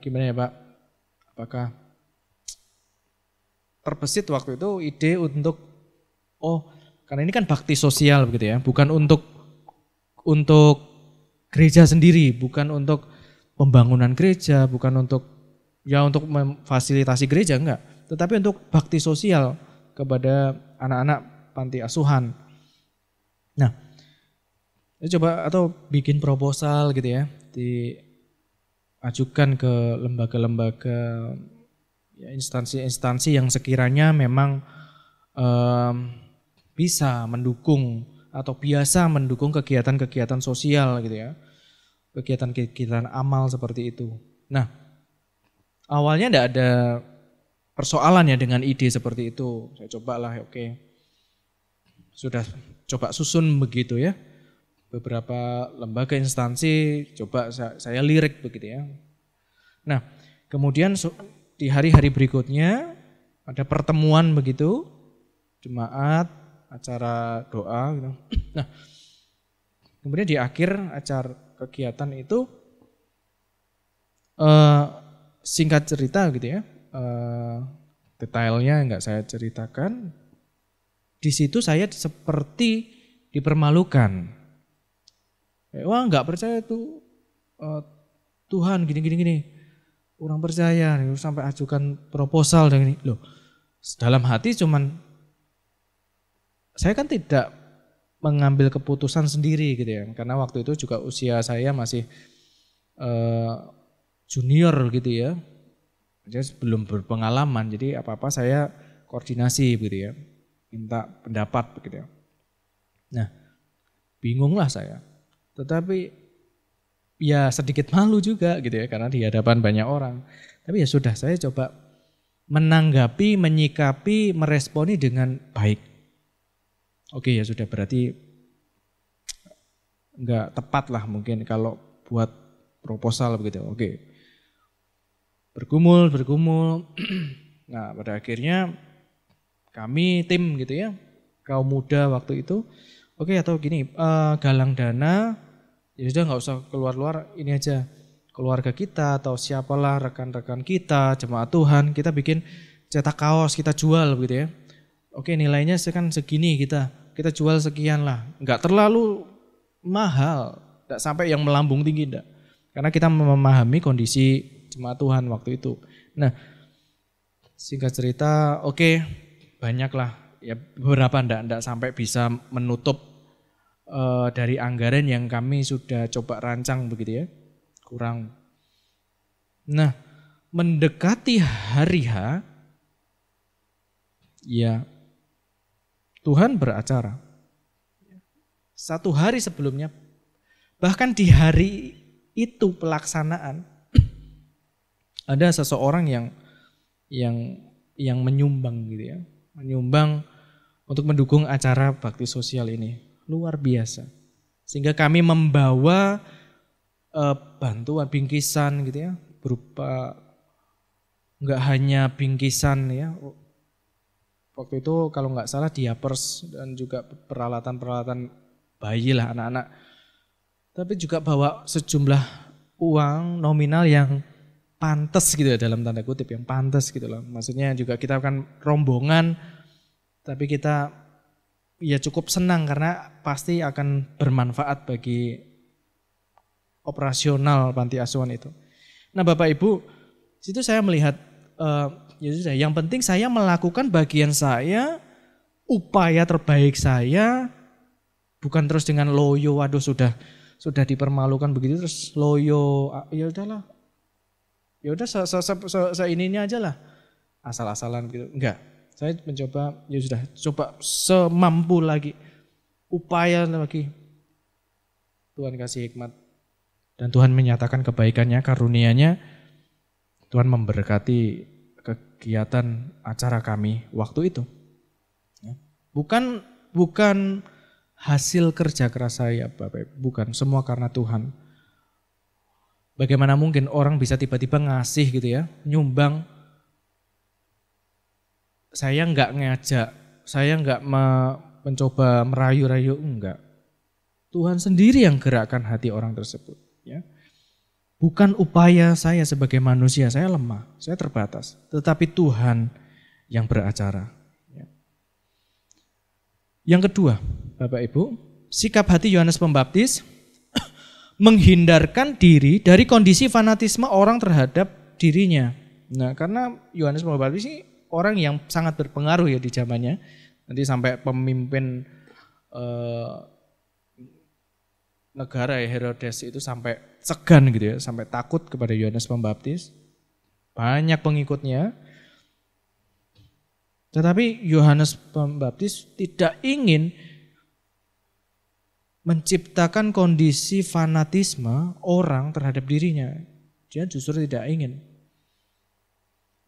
gimana ya Pak? Apakah terbesit waktu itu ide untuk karena ini kan bakti sosial begitu ya, bukan untuk gereja sendiri, bukan untuk pembangunan gereja, bukan untuk memfasilitasi gereja enggak, tetapi untuk bakti sosial kepada anak-anak panti asuhan. Nah, saya coba bikin proposal gitu ya, diajukan ke lembaga-lembaga ya, instansi-instansi yang sekiranya memang bisa mendukung atau biasa mendukung kegiatan-kegiatan sosial gitu ya, kegiatan-kegiatan amal seperti itu. Nah, awalnya tidak ada persoalan ya dengan ide seperti itu. Saya cobalah, oke. Sudah coba susun begitu ya. Beberapa lembaga instansi coba saya lirik begitu ya. Nah, kemudian di hari-hari berikutnya ada pertemuan begitu, jemaat, acara doa gitu. Nah, kemudian di akhir acara kegiatan itu singkat cerita gitu ya, detailnya enggak saya ceritakan. Di situ saya seperti dipermalukan. Wah, enggak percaya tuh Tuhan gini. Kurang percaya nih, sampai ajukan proposal dan ini. Loh, dalam hati cuman saya kan tidak mengambil keputusan sendiri gitu ya, karena waktu itu juga usia saya masih junior gitu ya, jadi belum berpengalaman, jadi apa-apa saya koordinasi gitu ya, minta pendapat begitu ya. Nah, bingunglah saya, tetapi ya sedikit malu juga gitu ya, karena di hadapan banyak orang. Tapi ya sudah, saya coba menanggapi, menyikapi, meresponi dengan baik. Oke ya sudah, berarti enggak tepat lah mungkin kalau buat proposal begitu. Oke. Bergumul. Nah, pada akhirnya kami tim gitu ya, kaum muda waktu itu. Oke, atau gini, galang dana, ya sudah enggak usah keluar-luar, ini aja keluarga kita atau siapalah rekan-rekan kita, jemaat Tuhan, kita bikin cetak kaos, kita jual begitu ya. Oke, nilainya kan segini, kita jual sekian lah, enggak terlalu mahal, enggak sampai yang melambung tinggi enggak. Karena kita memahami kondisi jemaat Tuhan waktu itu. Nah, singkat cerita, oke, banyaklah ya, beberapa enggak sampai bisa menutup dari anggaran yang kami sudah coba rancang begitu ya. Kurang. Nah, mendekati hari H, ya Tuhan beracara. Satu hari sebelumnya, bahkan di hari itu pelaksanaan, ada seseorang yang menyumbang gitu ya, menyumbang untuk mendukung acara bakti sosial ini. Luar biasa. Sehingga kami membawa bantuan bingkisan gitu ya, berupa enggak hanya bingkisan ya. Waktu itu kalau nggak salah diapers dan juga peralatan-peralatan bayi lah anak-anak. Tapi juga bawa sejumlah uang nominal yang pantas gitu ya, dalam tanda kutip yang pantas gitu loh. Maksudnya juga kita akan rombongan tapi kita ya cukup senang karena pasti akan bermanfaat bagi operasional panti asuhan itu. Nah Bapak Ibu, situ saya melihat ya sudah, yang penting saya melakukan bagian saya, upaya terbaik saya, bukan terus dengan loyo, waduh sudah dipermalukan begitu terus loyo, ya udahlah, ya udah ini aja lah, asal-asalan gitu. Enggak, saya mencoba, ya sudah, coba semampu lagi, upaya lagi. Tuhan kasih hikmat dan Tuhan menyatakan kebaikannya, karunia-Nya. Tuhan memberkati kegiatan acara kami waktu itu. Bukan hasil kerja keras saya, Bapak, bukan, semua karena Tuhan. Bagaimana mungkin orang bisa tiba-tiba ngasih gitu ya, nyumbang. Saya enggak ngajak, saya enggak mencoba merayu-rayu, enggak. Tuhan sendiri yang gerakkan hati orang tersebut. Ya. Bukan upaya saya sebagai manusia, saya lemah, saya terbatas. Tetapi Tuhan yang beracara. Ya. Yang kedua, Bapak Ibu, sikap hati Yohanes Pembaptis menghindarkan diri dari kondisi fanatisme orang terhadap dirinya. Nah, karena Yohanes Pembaptis ini orang yang sangat berpengaruh ya di zamannya. Nanti sampai pemimpin negara ya, Herodes itu sampai segan gitu ya, sampai takut kepada Yohanes Pembaptis. Banyak pengikutnya. Tetapi Yohanes Pembaptis tidak ingin menciptakan kondisi fanatisme orang terhadap dirinya. Dia justru tidak ingin.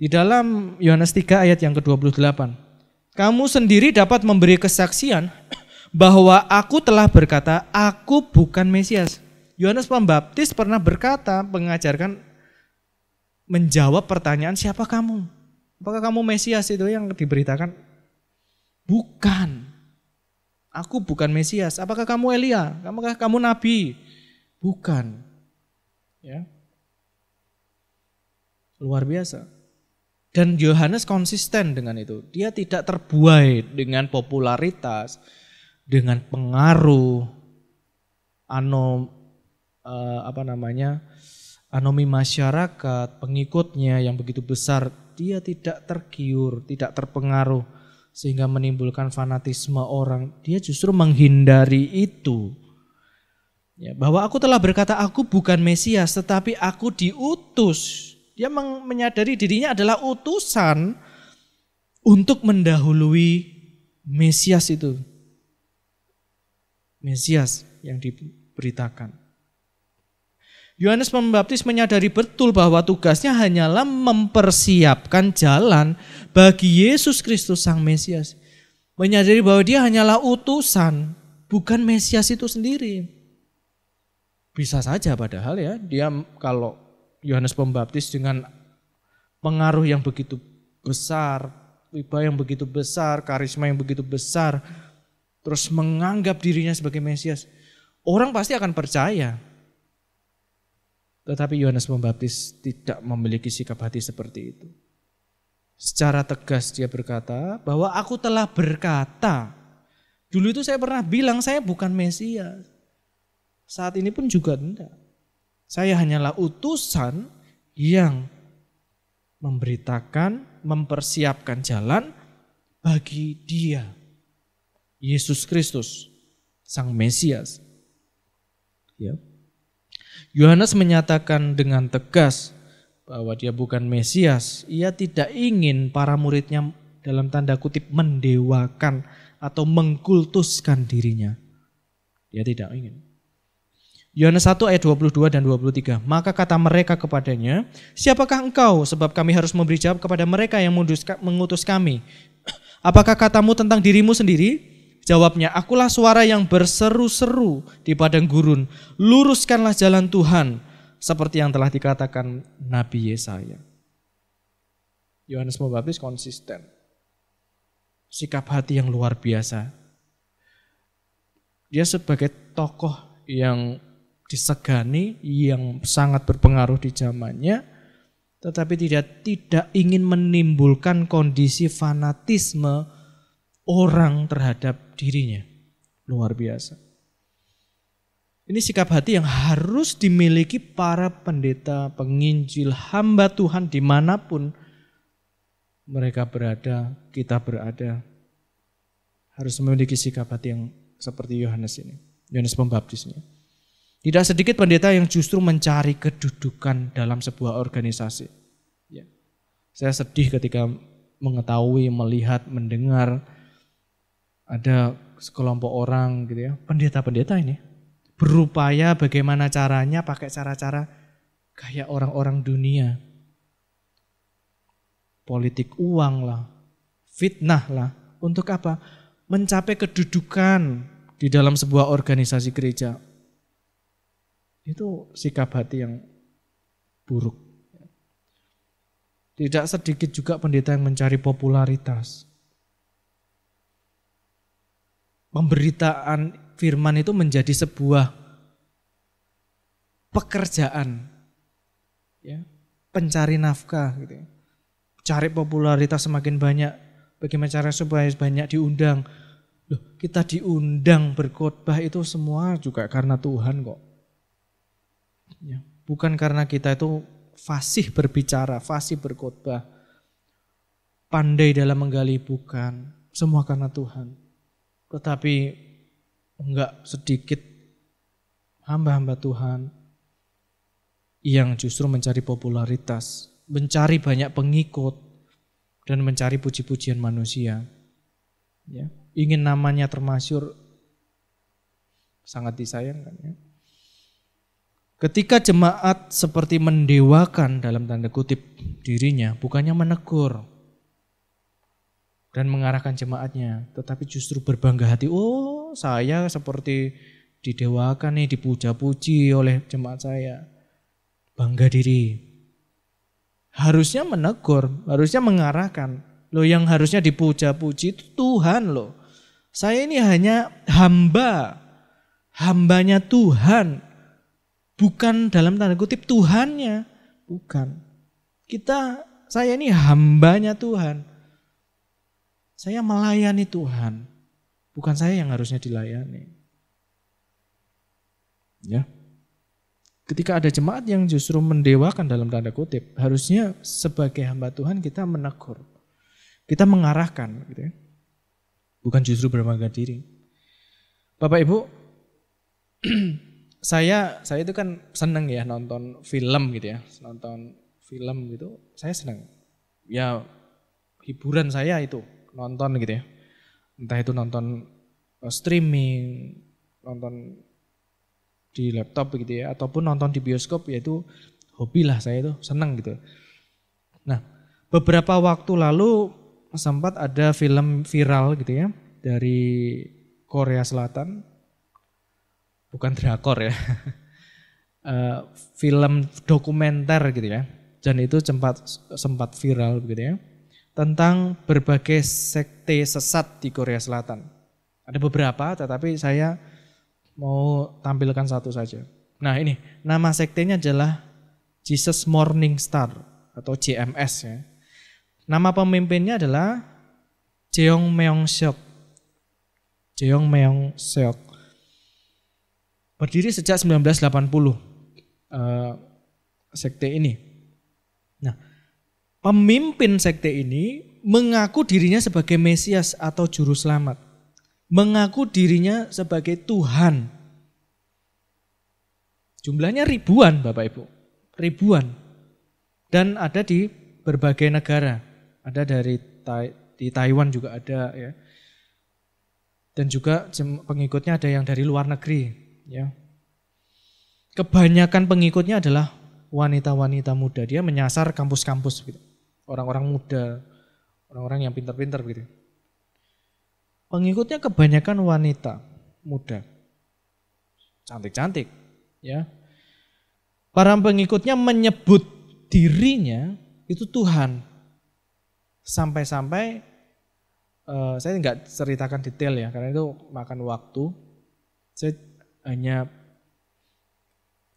Di dalam Yohanes 3 ayat yang ke-28, kamu sendiri dapat memberi kesaksian bahwa aku telah berkata, aku bukan Mesias. Yohanes Pembaptis pernah berkata, mengajarkan, menjawab pertanyaan, siapa kamu? Apakah kamu Mesias itu yang diberitakan? Bukan. Aku bukan Mesias. Apakah kamu Elia? Apakah kamu Nabi? Bukan. Ya. Luar biasa. Dan Yohanes konsisten dengan itu. Dia tidak terbuai dengan popularitas, dengan pengaruh, anomi masyarakat, pengikutnya yang begitu besar. Dia tidak tergiur, tidak terpengaruh sehingga menimbulkan fanatisme orang. Dia justru menghindari itu. Ya, bahwa aku telah berkata aku bukan Mesias, tetapi aku diutus. Dia menyadari dirinya adalah utusan untuk mendahului Mesias itu. Mesias yang diberitakan. Yohanes Pembaptis menyadari betul bahwa tugasnya hanyalah mempersiapkan jalan bagi Yesus Kristus Sang Mesias. Menyadari bahwa dia hanyalah utusan, bukan Mesias itu sendiri. Bisa saja padahal ya, dia kalau Yohanes Pembaptis dengan pengaruh yang begitu besar, wibawa yang begitu besar, karisma yang begitu besar, terus menganggap dirinya sebagai Mesias, orang pasti akan percaya. Tetapi Yohanes Pembaptis tidak memiliki sikap hati seperti itu. Secara tegas dia berkata bahwa aku telah berkata. Dulu itu saya pernah bilang saya bukan Mesias. Saat ini pun juga tidak. Saya hanyalah utusan yang memberitakan, mempersiapkan jalan bagi dia. Yesus Kristus, Sang Mesias. Ya. Yohanes menyatakan dengan tegas bahwa dia bukan Mesias. Ia tidak ingin para muridnya dalam tanda kutip mendewakan atau mengkultuskan dirinya. Dia tidak ingin. Yohanes 1 ayat 22 dan 23. Maka kata mereka kepadanya, siapakah engkau? Sebab kami harus memberi jawab kepada mereka yang mengutus kami. Apakah katamu tentang dirimu sendiri? Jawabnya, akulah suara yang berseru-seru di padang gurun. Luruskanlah jalan Tuhan seperti yang telah dikatakan Nabi Yesaya. Yohanes Pembaptis konsisten. Sikap hati yang luar biasa. Dia sebagai tokoh yang disegani, yang sangat berpengaruh di zamannya, tetapi tidak ingin menimbulkan kondisi fanatisme orang terhadap dirinya. Luar biasa. Ini sikap hati yang harus dimiliki para pendeta, penginjil, hamba Tuhan dimanapun mereka berada, kita berada. Harus memiliki sikap hati yang seperti Yohanes ini, Yohanes Pembaptisnya. Tidak sedikit pendeta yang justru mencari kedudukan dalam sebuah organisasi. Ya. Saya sedih ketika mengetahui, melihat, mendengar ada sekelompok orang gitu ya, pendeta-pendeta ini berupaya bagaimana caranya pakai cara-cara kayak orang-orang dunia. Politik uang lah, fitnah lah. Untuk apa? Mencapai kedudukan di dalam sebuah organisasi gereja. Itu sikap hati yang buruk. Tidak sedikit juga pendeta yang mencari popularitas. Pemberitaan firman itu menjadi sebuah pekerjaan, ya, pencari nafkah gitu ya. Cari popularitas semakin banyak, bagaimana cara supaya banyak diundang. Loh, kita diundang berkhotbah itu semua juga karena Tuhan kok. Ya, bukan karena kita itu fasih berbicara, fasih berkhotbah, pandai dalam menggali, bukan. Semua karena Tuhan. Tetapi enggak sedikit hamba-hamba Tuhan yang justru mencari popularitas, mencari banyak pengikut, dan mencari puji-pujian manusia. Ya, ingin namanya termasyhur, sangat disayangkan. Ya. Ketika jemaat seperti mendewakan dalam tanda kutip dirinya, bukannya menegur dan mengarahkan jemaatnya, tetapi justru berbangga hati, oh saya seperti didewakan nih, dipuja-puji oleh jemaat saya. Bangga diri. Harusnya menegur, harusnya mengarahkan. Loh, yang harusnya dipuja-puji itu Tuhan loh. Saya ini hanya hambanya Tuhan. Bukan dalam tanda kutip Tuhannya, bukan. Saya ini hambanya Tuhan. Saya melayani Tuhan, bukan saya yang harusnya dilayani. Ya. Ketika ada jemaat yang justru mendewakan dalam tanda kutip, harusnya sebagai hamba Tuhan kita menegur, kita mengarahkan, gitu ya. Bukan justru berbangga diri. Bapak Ibu, saya itu kan senang ya nonton film gitu ya, saya senang. Ya hiburan saya itu nonton gitu ya, entah itu nonton streaming, nonton di laptop gitu ya, ataupun nonton di bioskop, yaitu hobi lah saya itu, senang gitu. Nah, beberapa waktu lalu sempat ada film viral gitu ya, dari Korea Selatan, bukan drakor ya, film dokumenter gitu ya, dan itu sempat viral gitu ya, tentang berbagai sekte sesat di Korea Selatan. Ada beberapa, tetapi saya mau tampilkan satu saja. Nah ini, nama sektenya adalah Jesus Morning Star atau JMS ya. Nama pemimpinnya adalah Jeong Meong Seok. Berdiri sejak 1980 sekte ini. Nah, pemimpin sekte ini mengaku dirinya sebagai Mesias atau Juru Selamat. Mengaku dirinya sebagai Tuhan. Jumlahnya ribuan Bapak Ibu. Ribuan. Dan ada di berbagai negara. Ada di Taiwan juga ada ya. Dan juga pengikutnya ada yang dari luar negeri ya. Kebanyakan pengikutnya adalah wanita-wanita muda. Dia menyasar kampus-kampus gitu. Orang-orang muda, orang-orang yang pintar-pintar gitu. Pengikutnya kebanyakan wanita muda. Cantik-cantik, ya. Para pengikutnya menyebut dirinya itu Tuhan. Sampai-sampai saya nggak ceritakan detail ya, karena itu makan waktu. Saya hanya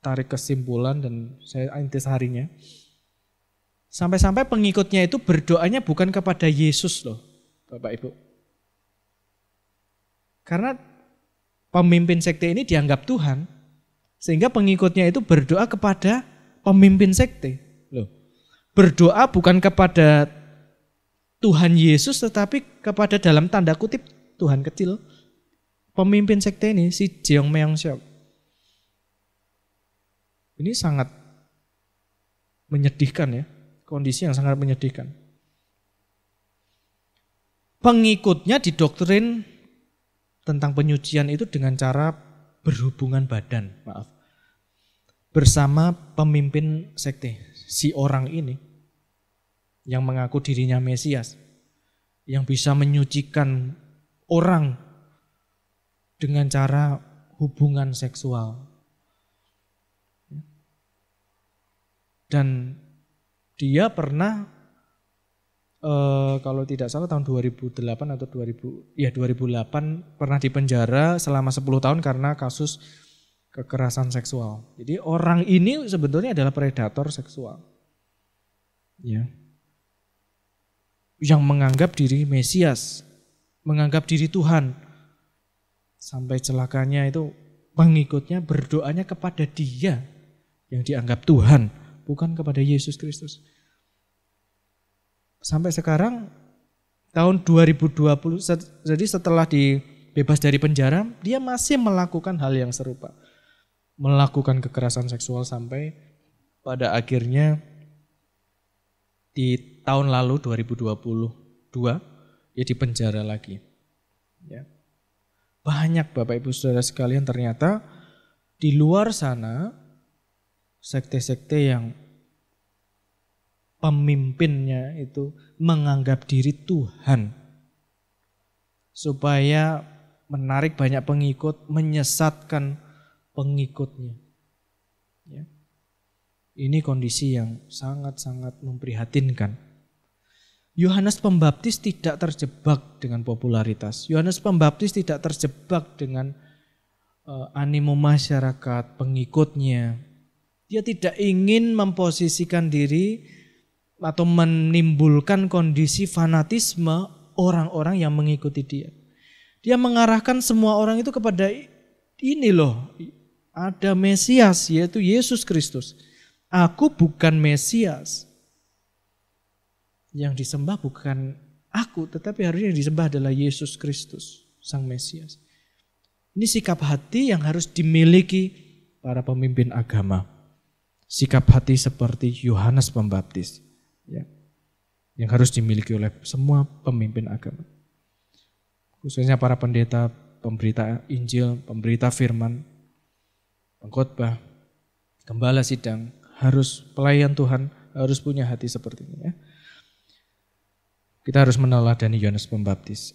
tarik kesimpulan dan saya intisarinya. Sampai-sampai pengikutnya itu berdoanya bukan kepada Yesus loh, Bapak Ibu. Karena pemimpin sekte ini dianggap Tuhan, sehingga pengikutnya itu berdoa kepada pemimpin sekte. Loh, berdoa bukan kepada Tuhan Yesus, tetapi kepada dalam tanda kutip Tuhan kecil. Pemimpin sekte ini, si Jeong Meong Seok. Ini sangat menyedihkan ya, kondisi yang sangat menyedihkan. Pengikutnya didoktrin tentang penyucian itu dengan cara berhubungan badan, bersama pemimpin sekte. Si orang ini yang mengaku dirinya Mesias, yang bisa menyucikan orang dengan cara hubungan seksual. Dan dia pernah kalau tidak salah tahun 2008 atau 2008 pernah dipenjara selama 10 tahun karena kasus kekerasan seksual. Jadi orang ini sebetulnya adalah predator seksual. Ya. Yang menganggap diri Mesias, menganggap diri Tuhan. Sampai celakanya itu pengikutnya berdoanya kepada dia yang dianggap Tuhan, bukan kepada Yesus Kristus. Sampai sekarang tahun 2020, jadi setelah dibebas dari penjara, dia masih melakukan hal yang serupa. Melakukan kekerasan seksual sampai pada akhirnya di tahun lalu 2022 dia dipenjara lagi. Ya. Banyak Bapak Ibu Saudara sekalian ternyata di luar sana sekte-sekte yang pemimpinnya itu menganggap diri Tuhan supaya menarik banyak pengikut, menyesatkan pengikutnya. Ya. Ini kondisi yang sangat-sangat memprihatinkan. Yohanes Pembaptis tidak terjebak dengan popularitas. Yohanes Pembaptis tidak terjebak dengan animo masyarakat, pengikutnya. Dia tidak ingin memposisikan diri atau menimbulkan kondisi fanatisme orang-orang yang mengikuti dia. Dia mengarahkan semua orang itu kepada ini loh, ada Mesias yaitu Yesus Kristus. Aku bukan Mesias. Yang disembah bukan aku, tetapi harusnya yang disembah adalah Yesus Kristus, Sang Mesias. Ini sikap hati yang harus dimiliki para pemimpin agama. Sikap hati seperti Yohanes Pembaptis, ya, yang harus dimiliki oleh semua pemimpin agama. Khususnya para pendeta, pemberita Injil, pemberita firman, pengkhotbah, gembala sidang, harus pelayan Tuhan, harus punya hati seperti ini ya. Kita harus meneladani Yohanes Pembaptis.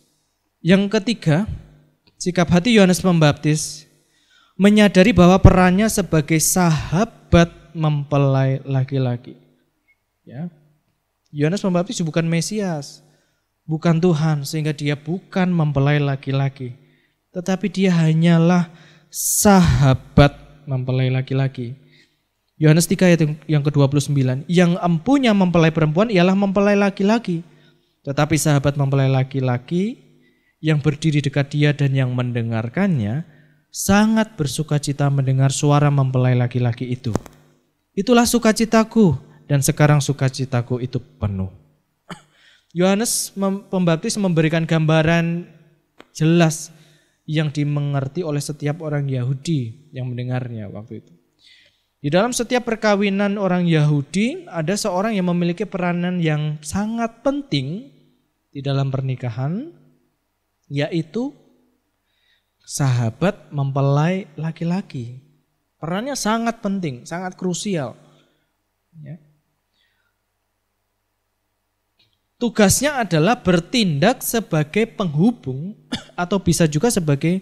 Yang ketiga, sikap hati Yohanes Pembaptis menyadari bahwa perannya sebagai sahabat mempelai laki-laki. Ya. Yohanes Pembaptis bukan Mesias, bukan Tuhan, sehingga dia bukan mempelai laki-laki. Tetapi dia hanyalah sahabat mempelai laki-laki. Yohanes 3 ayat yang ke-29, yang empunya mempelai perempuan ialah mempelai laki-laki. Tetapi sahabat mempelai laki-laki yang berdiri dekat dia dan yang mendengarkannya sangat bersukacita mendengar suara mempelai laki-laki itu. Itulah sukacitaku dan sekarang sukacitaku itu penuh. Yohanes Pembaptis memberikan gambaran jelas yang dimengerti oleh setiap orang Yahudi yang mendengarnya waktu itu. Di dalam setiap perkawinan orang Yahudi ada seorang yang memiliki peranan yang sangat penting di dalam pernikahan, yaitu sahabat mempelai laki-laki. Perannya sangat penting, sangat krusial. Ya. Tugasnya adalah bertindak sebagai penghubung atau bisa juga sebagai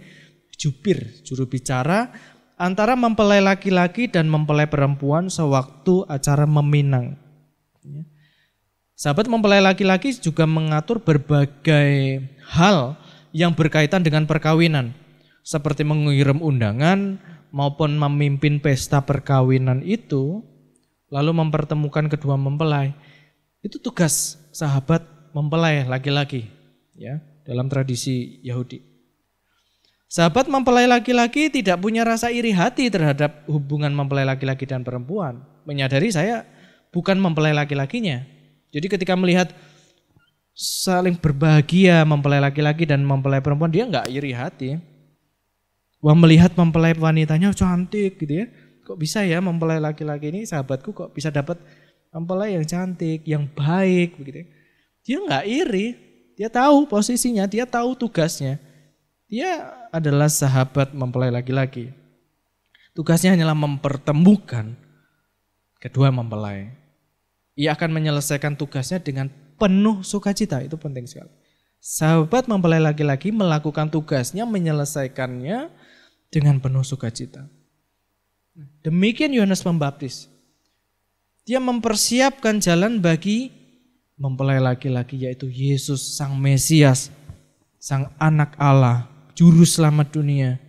jubir, juru bicara antara mempelai laki-laki dan mempelai perempuan sewaktu acara meminang. Ya. Sahabat mempelai laki-laki juga mengatur berbagai hal yang berkaitan dengan perkawinan, seperti mengirim undangan maupun memimpin pesta perkawinan itu, lalu mempertemukan kedua mempelai. Itu tugas sahabat mempelai laki-laki, ya, dalam tradisi Yahudi. Sahabat mempelai laki-laki tidak punya rasa iri hati terhadap hubungan mempelai laki-laki dan perempuan. Menyadari saya bukan mempelai laki-lakinya. Jadi ketika melihat saling berbahagia mempelai laki-laki dan mempelai perempuan, dia enggak iri hati. Wah, melihat mempelai wanitanya cantik gitu ya. Kok bisa ya mempelai laki-laki ini, sahabatku kok bisa dapat mempelai yang cantik, yang baik begitu. Dia enggak iri, dia tahu posisinya, dia tahu tugasnya. Dia adalah sahabat mempelai laki-laki. Tugasnya hanyalah mempertemukan kedua mempelai. Ia akan menyelesaikan tugasnya dengan penuh sukacita, itu penting sekali. Sahabat mempelai laki-laki melakukan tugasnya, menyelesaikannya dengan penuh sukacita. Demikian Yohanes Pembaptis. Dia mempersiapkan jalan bagi mempelai laki-laki, yaitu Yesus Sang Mesias, Sang Anak Allah, Juru Selamat dunia.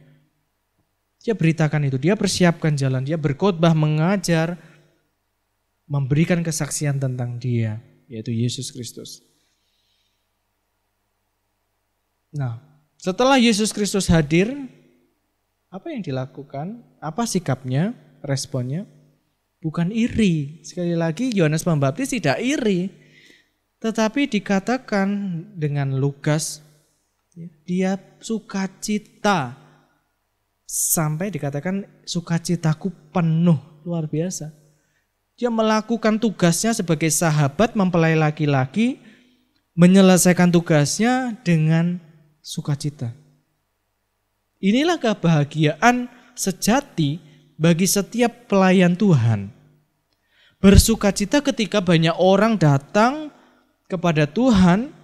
Dia beritakan itu, dia persiapkan jalan, dia berkhotbah, mengajar, memberikan kesaksian tentang dia, yaitu Yesus Kristus. Nah, setelah Yesus Kristus hadir, apa yang dilakukan? Apa sikapnya, responnya? Bukan iri. Sekali lagi Yohanes Pembaptis tidak iri. Tetapi dikatakan dengan Lukas, dia sukacita. Sampai dikatakan sukacitaku penuh, luar biasa. Dia melakukan tugasnya sebagai sahabat mempelai laki-laki, menyelesaikan tugasnya dengan sukacita. Inilah kebahagiaan sejati bagi setiap pelayan Tuhan. Bersukacita ketika banyak orang datang kepada Tuhan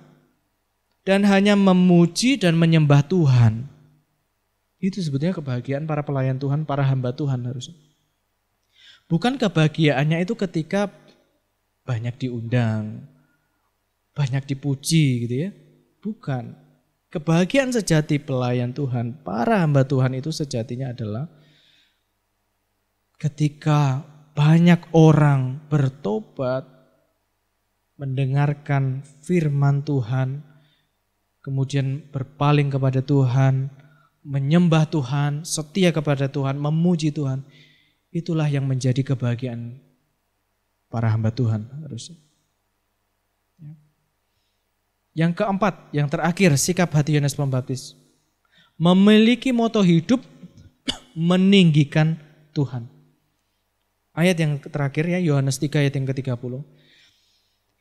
dan hanya memuji dan menyembah Tuhan. Itu sebetulnya kebahagiaan para pelayan Tuhan, para hamba Tuhan harusnya. Bukan kebahagiaannya itu ketika banyak diundang, banyak dipuji gitu ya. Bukan. Kebahagiaan sejati pelayan Tuhan, para hamba Tuhan itu sejatinya adalah ketika banyak orang bertobat, mendengarkan firman Tuhan, kemudian berpaling kepada Tuhan, menyembah Tuhan, setia kepada Tuhan, memuji Tuhan. Itulah yang menjadi kebahagiaan para hamba Tuhan harusnya. Yang keempat, yang terakhir, sikap hati Yohanes Pembaptis. Memiliki moto hidup meninggikan Tuhan. Ayat yang terakhir ya, Yohanes 3 ayat yang ke-30.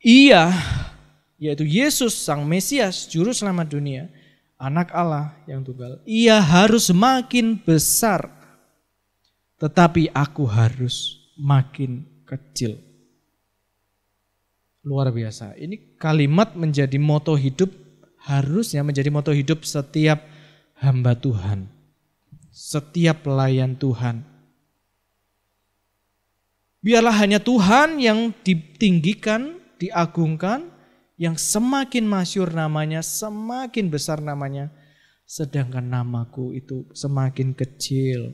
Ia, yaitu Yesus Sang Mesias, Juru Selamat dunia, Anak Allah yang tunggal. Ia harus makin besar, tetapi aku harus makin kecil. Luar biasa. Ini kalimat menjadi moto hidup, harusnya menjadi moto hidup setiap hamba Tuhan. Setiap pelayan Tuhan. Biarlah hanya Tuhan yang ditinggikan, diagungkan, yang semakin masyhur namanya, semakin besar namanya. Sedangkan namaku itu semakin kecil.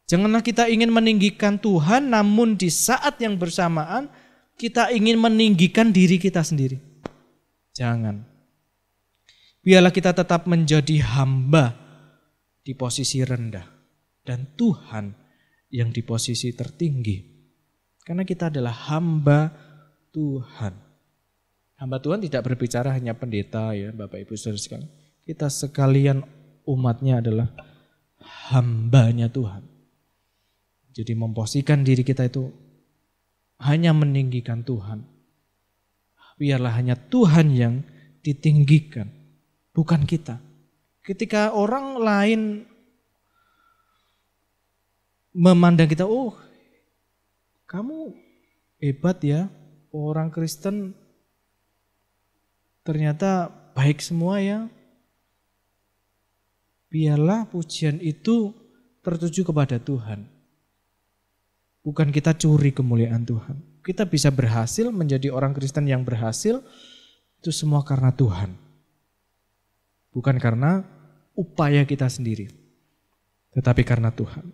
Janganlah kita ingin meninggikan Tuhan, namun di saat yang bersamaan kita ingin meninggikan diri kita sendiri. Jangan. Biarlah kita tetap menjadi hamba di posisi rendah. Dan Tuhan yang di posisi tertinggi. Karena kita adalah hamba Tuhan. Hamba Tuhan tidak berbicara hanya pendeta ya Bapak Ibu Saudara sekalian. Kita sekalian umatnya adalah hambanya Tuhan. Jadi memposisikan diri kita itu hanya meninggikan Tuhan. Biarlah hanya Tuhan yang ditinggikan, bukan kita. Ketika orang lain memandang kita, oh kamu hebat ya, orang Kristen ternyata baik semua ya. Biarlah pujian itu tertuju kepada Tuhan. Bukan kita curi kemuliaan Tuhan. Kita bisa berhasil menjadi orang Kristen yang berhasil, itu semua karena Tuhan. Bukan karena upaya kita sendiri, tetapi karena Tuhan.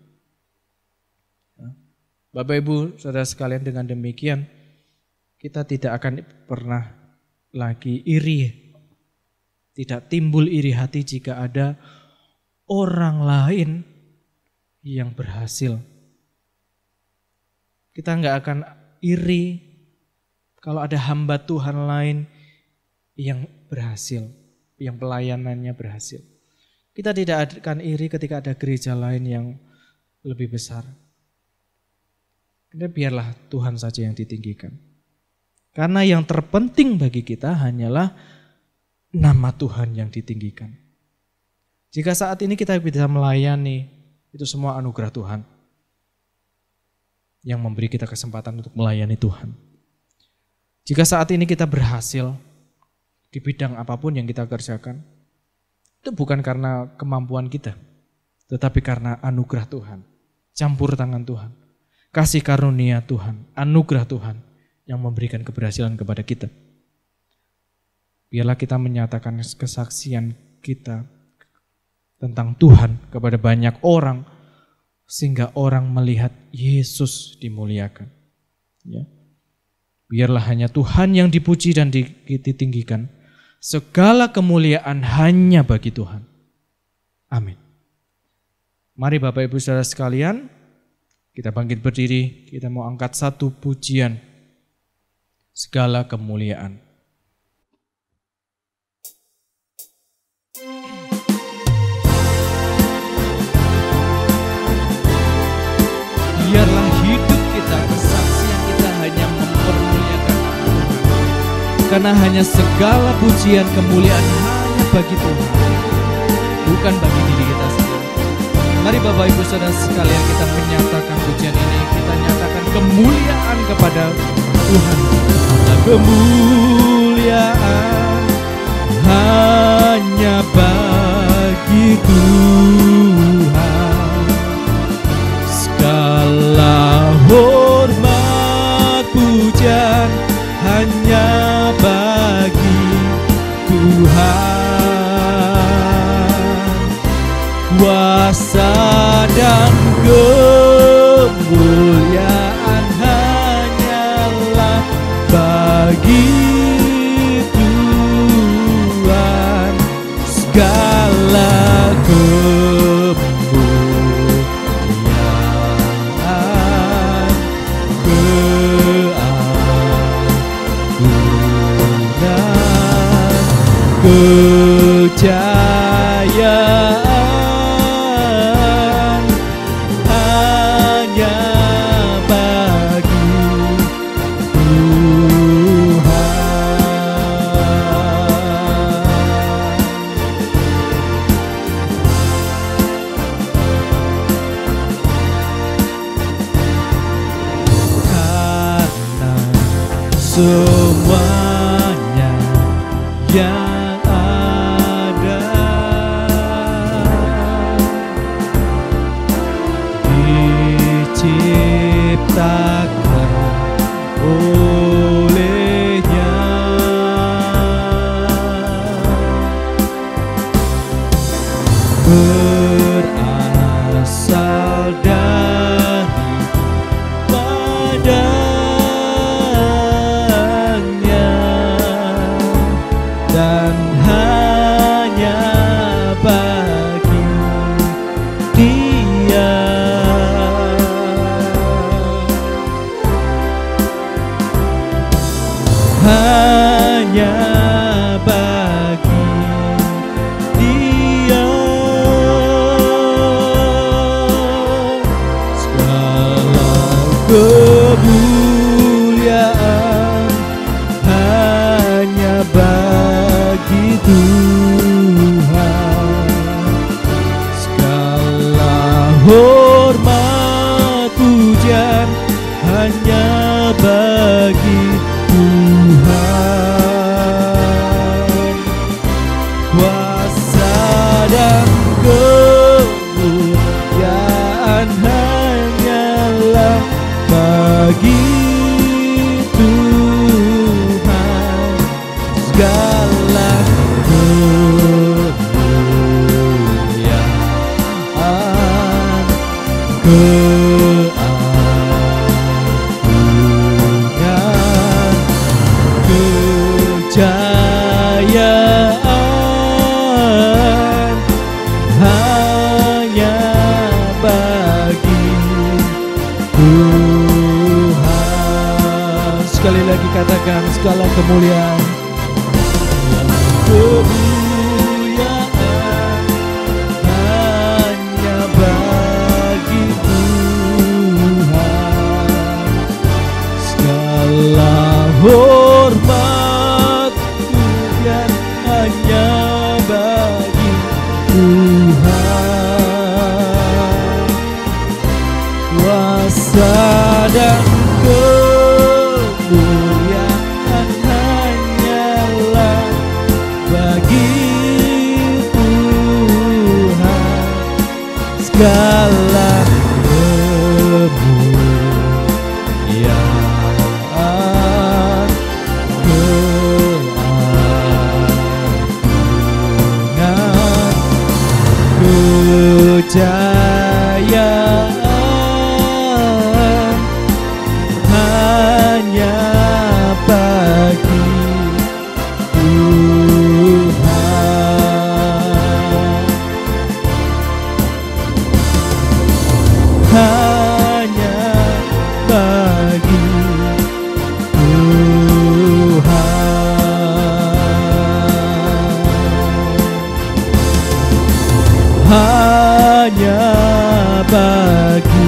Bapak Ibu, saudara sekalian, dengan demikian kita tidak akan pernah lagi iri. Tidak timbul iri hati jika ada orang lain yang berhasil. Kita nggak akan iri kalau ada hamba Tuhan lain yang berhasil, yang pelayanannya berhasil. Kita tidak akan iri ketika ada gereja lain yang lebih besar. Karena biarlah Tuhan saja yang ditinggikan. Karena yang terpenting bagi kita hanyalah nama Tuhan yang ditinggikan. Jika saat ini kita bisa melayani, itu semua anugerah Tuhan yang memberi kita kesempatan untuk melayani Tuhan. Jika saat ini kita berhasil di bidang apapun yang kita kerjakan, itu bukan karena kemampuan kita, tetapi karena anugerah Tuhan, campur tangan Tuhan, kasih karunia Tuhan, anugerah Tuhan yang memberikan keberhasilan kepada kita. Biarlah kita menyatakan kesaksian kita tentang Tuhan kepada banyak orang, sehingga orang melihat Yesus dimuliakan. Ya. Biarlah hanya Tuhan yang dipuji dan ditinggikan. Segala kemuliaan hanya bagi Tuhan. Amin. Mari Bapak Ibu Saudara sekalian, kita bangkit berdiri, kita mau angkat satu pujian. Segala kemuliaan. Biarlah hidup kita, kesaksian kita hanya mempermuliakan Tuhan. Karena hanya segala pujian kemuliaan hanya bagi Tuhan, bukan bagi diri kita sendiri. Mari Bapak Ibu Saudara sekalian, kita menyatakan pujian ini, kita nyatakan kemuliaan kepada Tuhan. Kemuliaan hanya bagi Tuhan. Segala hormat pujian hanya bagi Tuhan. Kuasa dan kemuliaan hanyalah bagi Tuhan. Segala kemuliaan, keagungan, kejayaan hanya bagi semuanya yang ada diciptakan olehnya, berasal dari padanya dan hanya bagi Dia. Hanya bagi Dia. Segala kemuliaan hanya bagi Tuhan. Segala hormat pujian hanya bagi Tuhan. sekali lagi katakan segala kemuliaan. Kemuliaan hanya bagi Tuhan. Segala hormat pujian hanya bagi Tuhan. Kuasa dan kemuliaan hanyalah bagi Tuhan. Segala kemuliaan, keagungan, kejayaan hanya bagi Tuhan. Hanya bagi Tuhan. Hanya bagi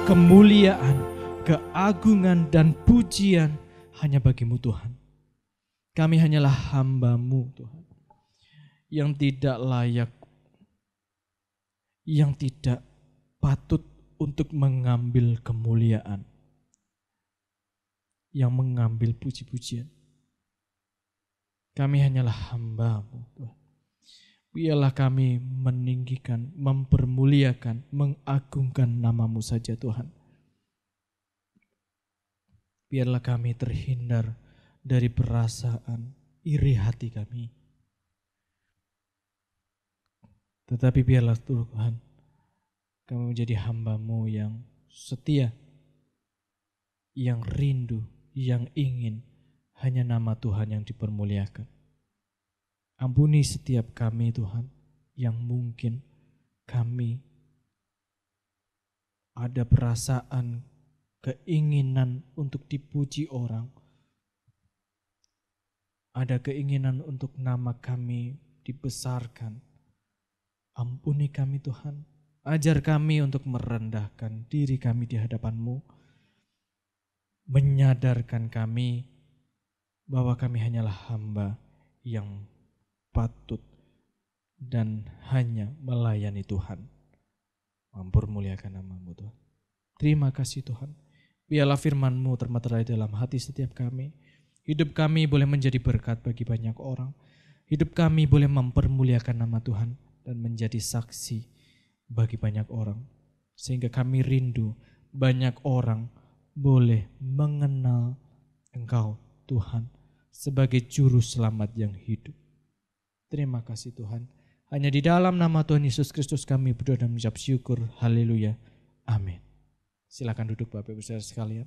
kemuliaan, keagungan, dan pujian hanya bagi-Mu Tuhan. Kami hanyalah hamba-Mu Tuhan, yang tidak layak, yang tidak patut untuk mengambil kemuliaan, yang mengambil puji-pujian. Kami hanyalah hamba-Mu Tuhan. Biarlah kami meninggikan, mempermuliakan, mengagungkan nama-Mu saja Tuhan. Biarlah kami terhindar dari perasaan iri hati kami. Tetapi biarlah Tuhan, kami menjadi hamba-Mu yang setia, yang rindu, yang ingin hanya nama Tuhan yang dipermuliakan. Ampuni setiap kami Tuhan, yang mungkin kami ada perasaan, keinginan untuk dipuji orang. Ada keinginan untuk nama kami dibesarkan. Ampuni kami Tuhan, ajar kami untuk merendahkan diri kami di hadapan-Mu. Menyadarkan kami bahwa kami hanyalah hamba yang patut dan hanya melayani Tuhan. Mempermuliakan nama-Mu Tuhan. Terima kasih Tuhan. Biarlah firman-Mu termaterai dalam hati setiap kami. Hidup kami boleh menjadi berkat bagi banyak orang. Hidup kami boleh mempermuliakan nama Tuhan dan menjadi saksi bagi banyak orang. Sehingga kami rindu banyak orang boleh mengenal Engkau Tuhan sebagai juru selamat yang hidup. Terima kasih Tuhan. Hanya di dalam nama Tuhan Yesus Kristus kami berdoa dan mengucap syukur. Haleluya. Amin. Silakan duduk Bapak Ibu Saudara sekalian.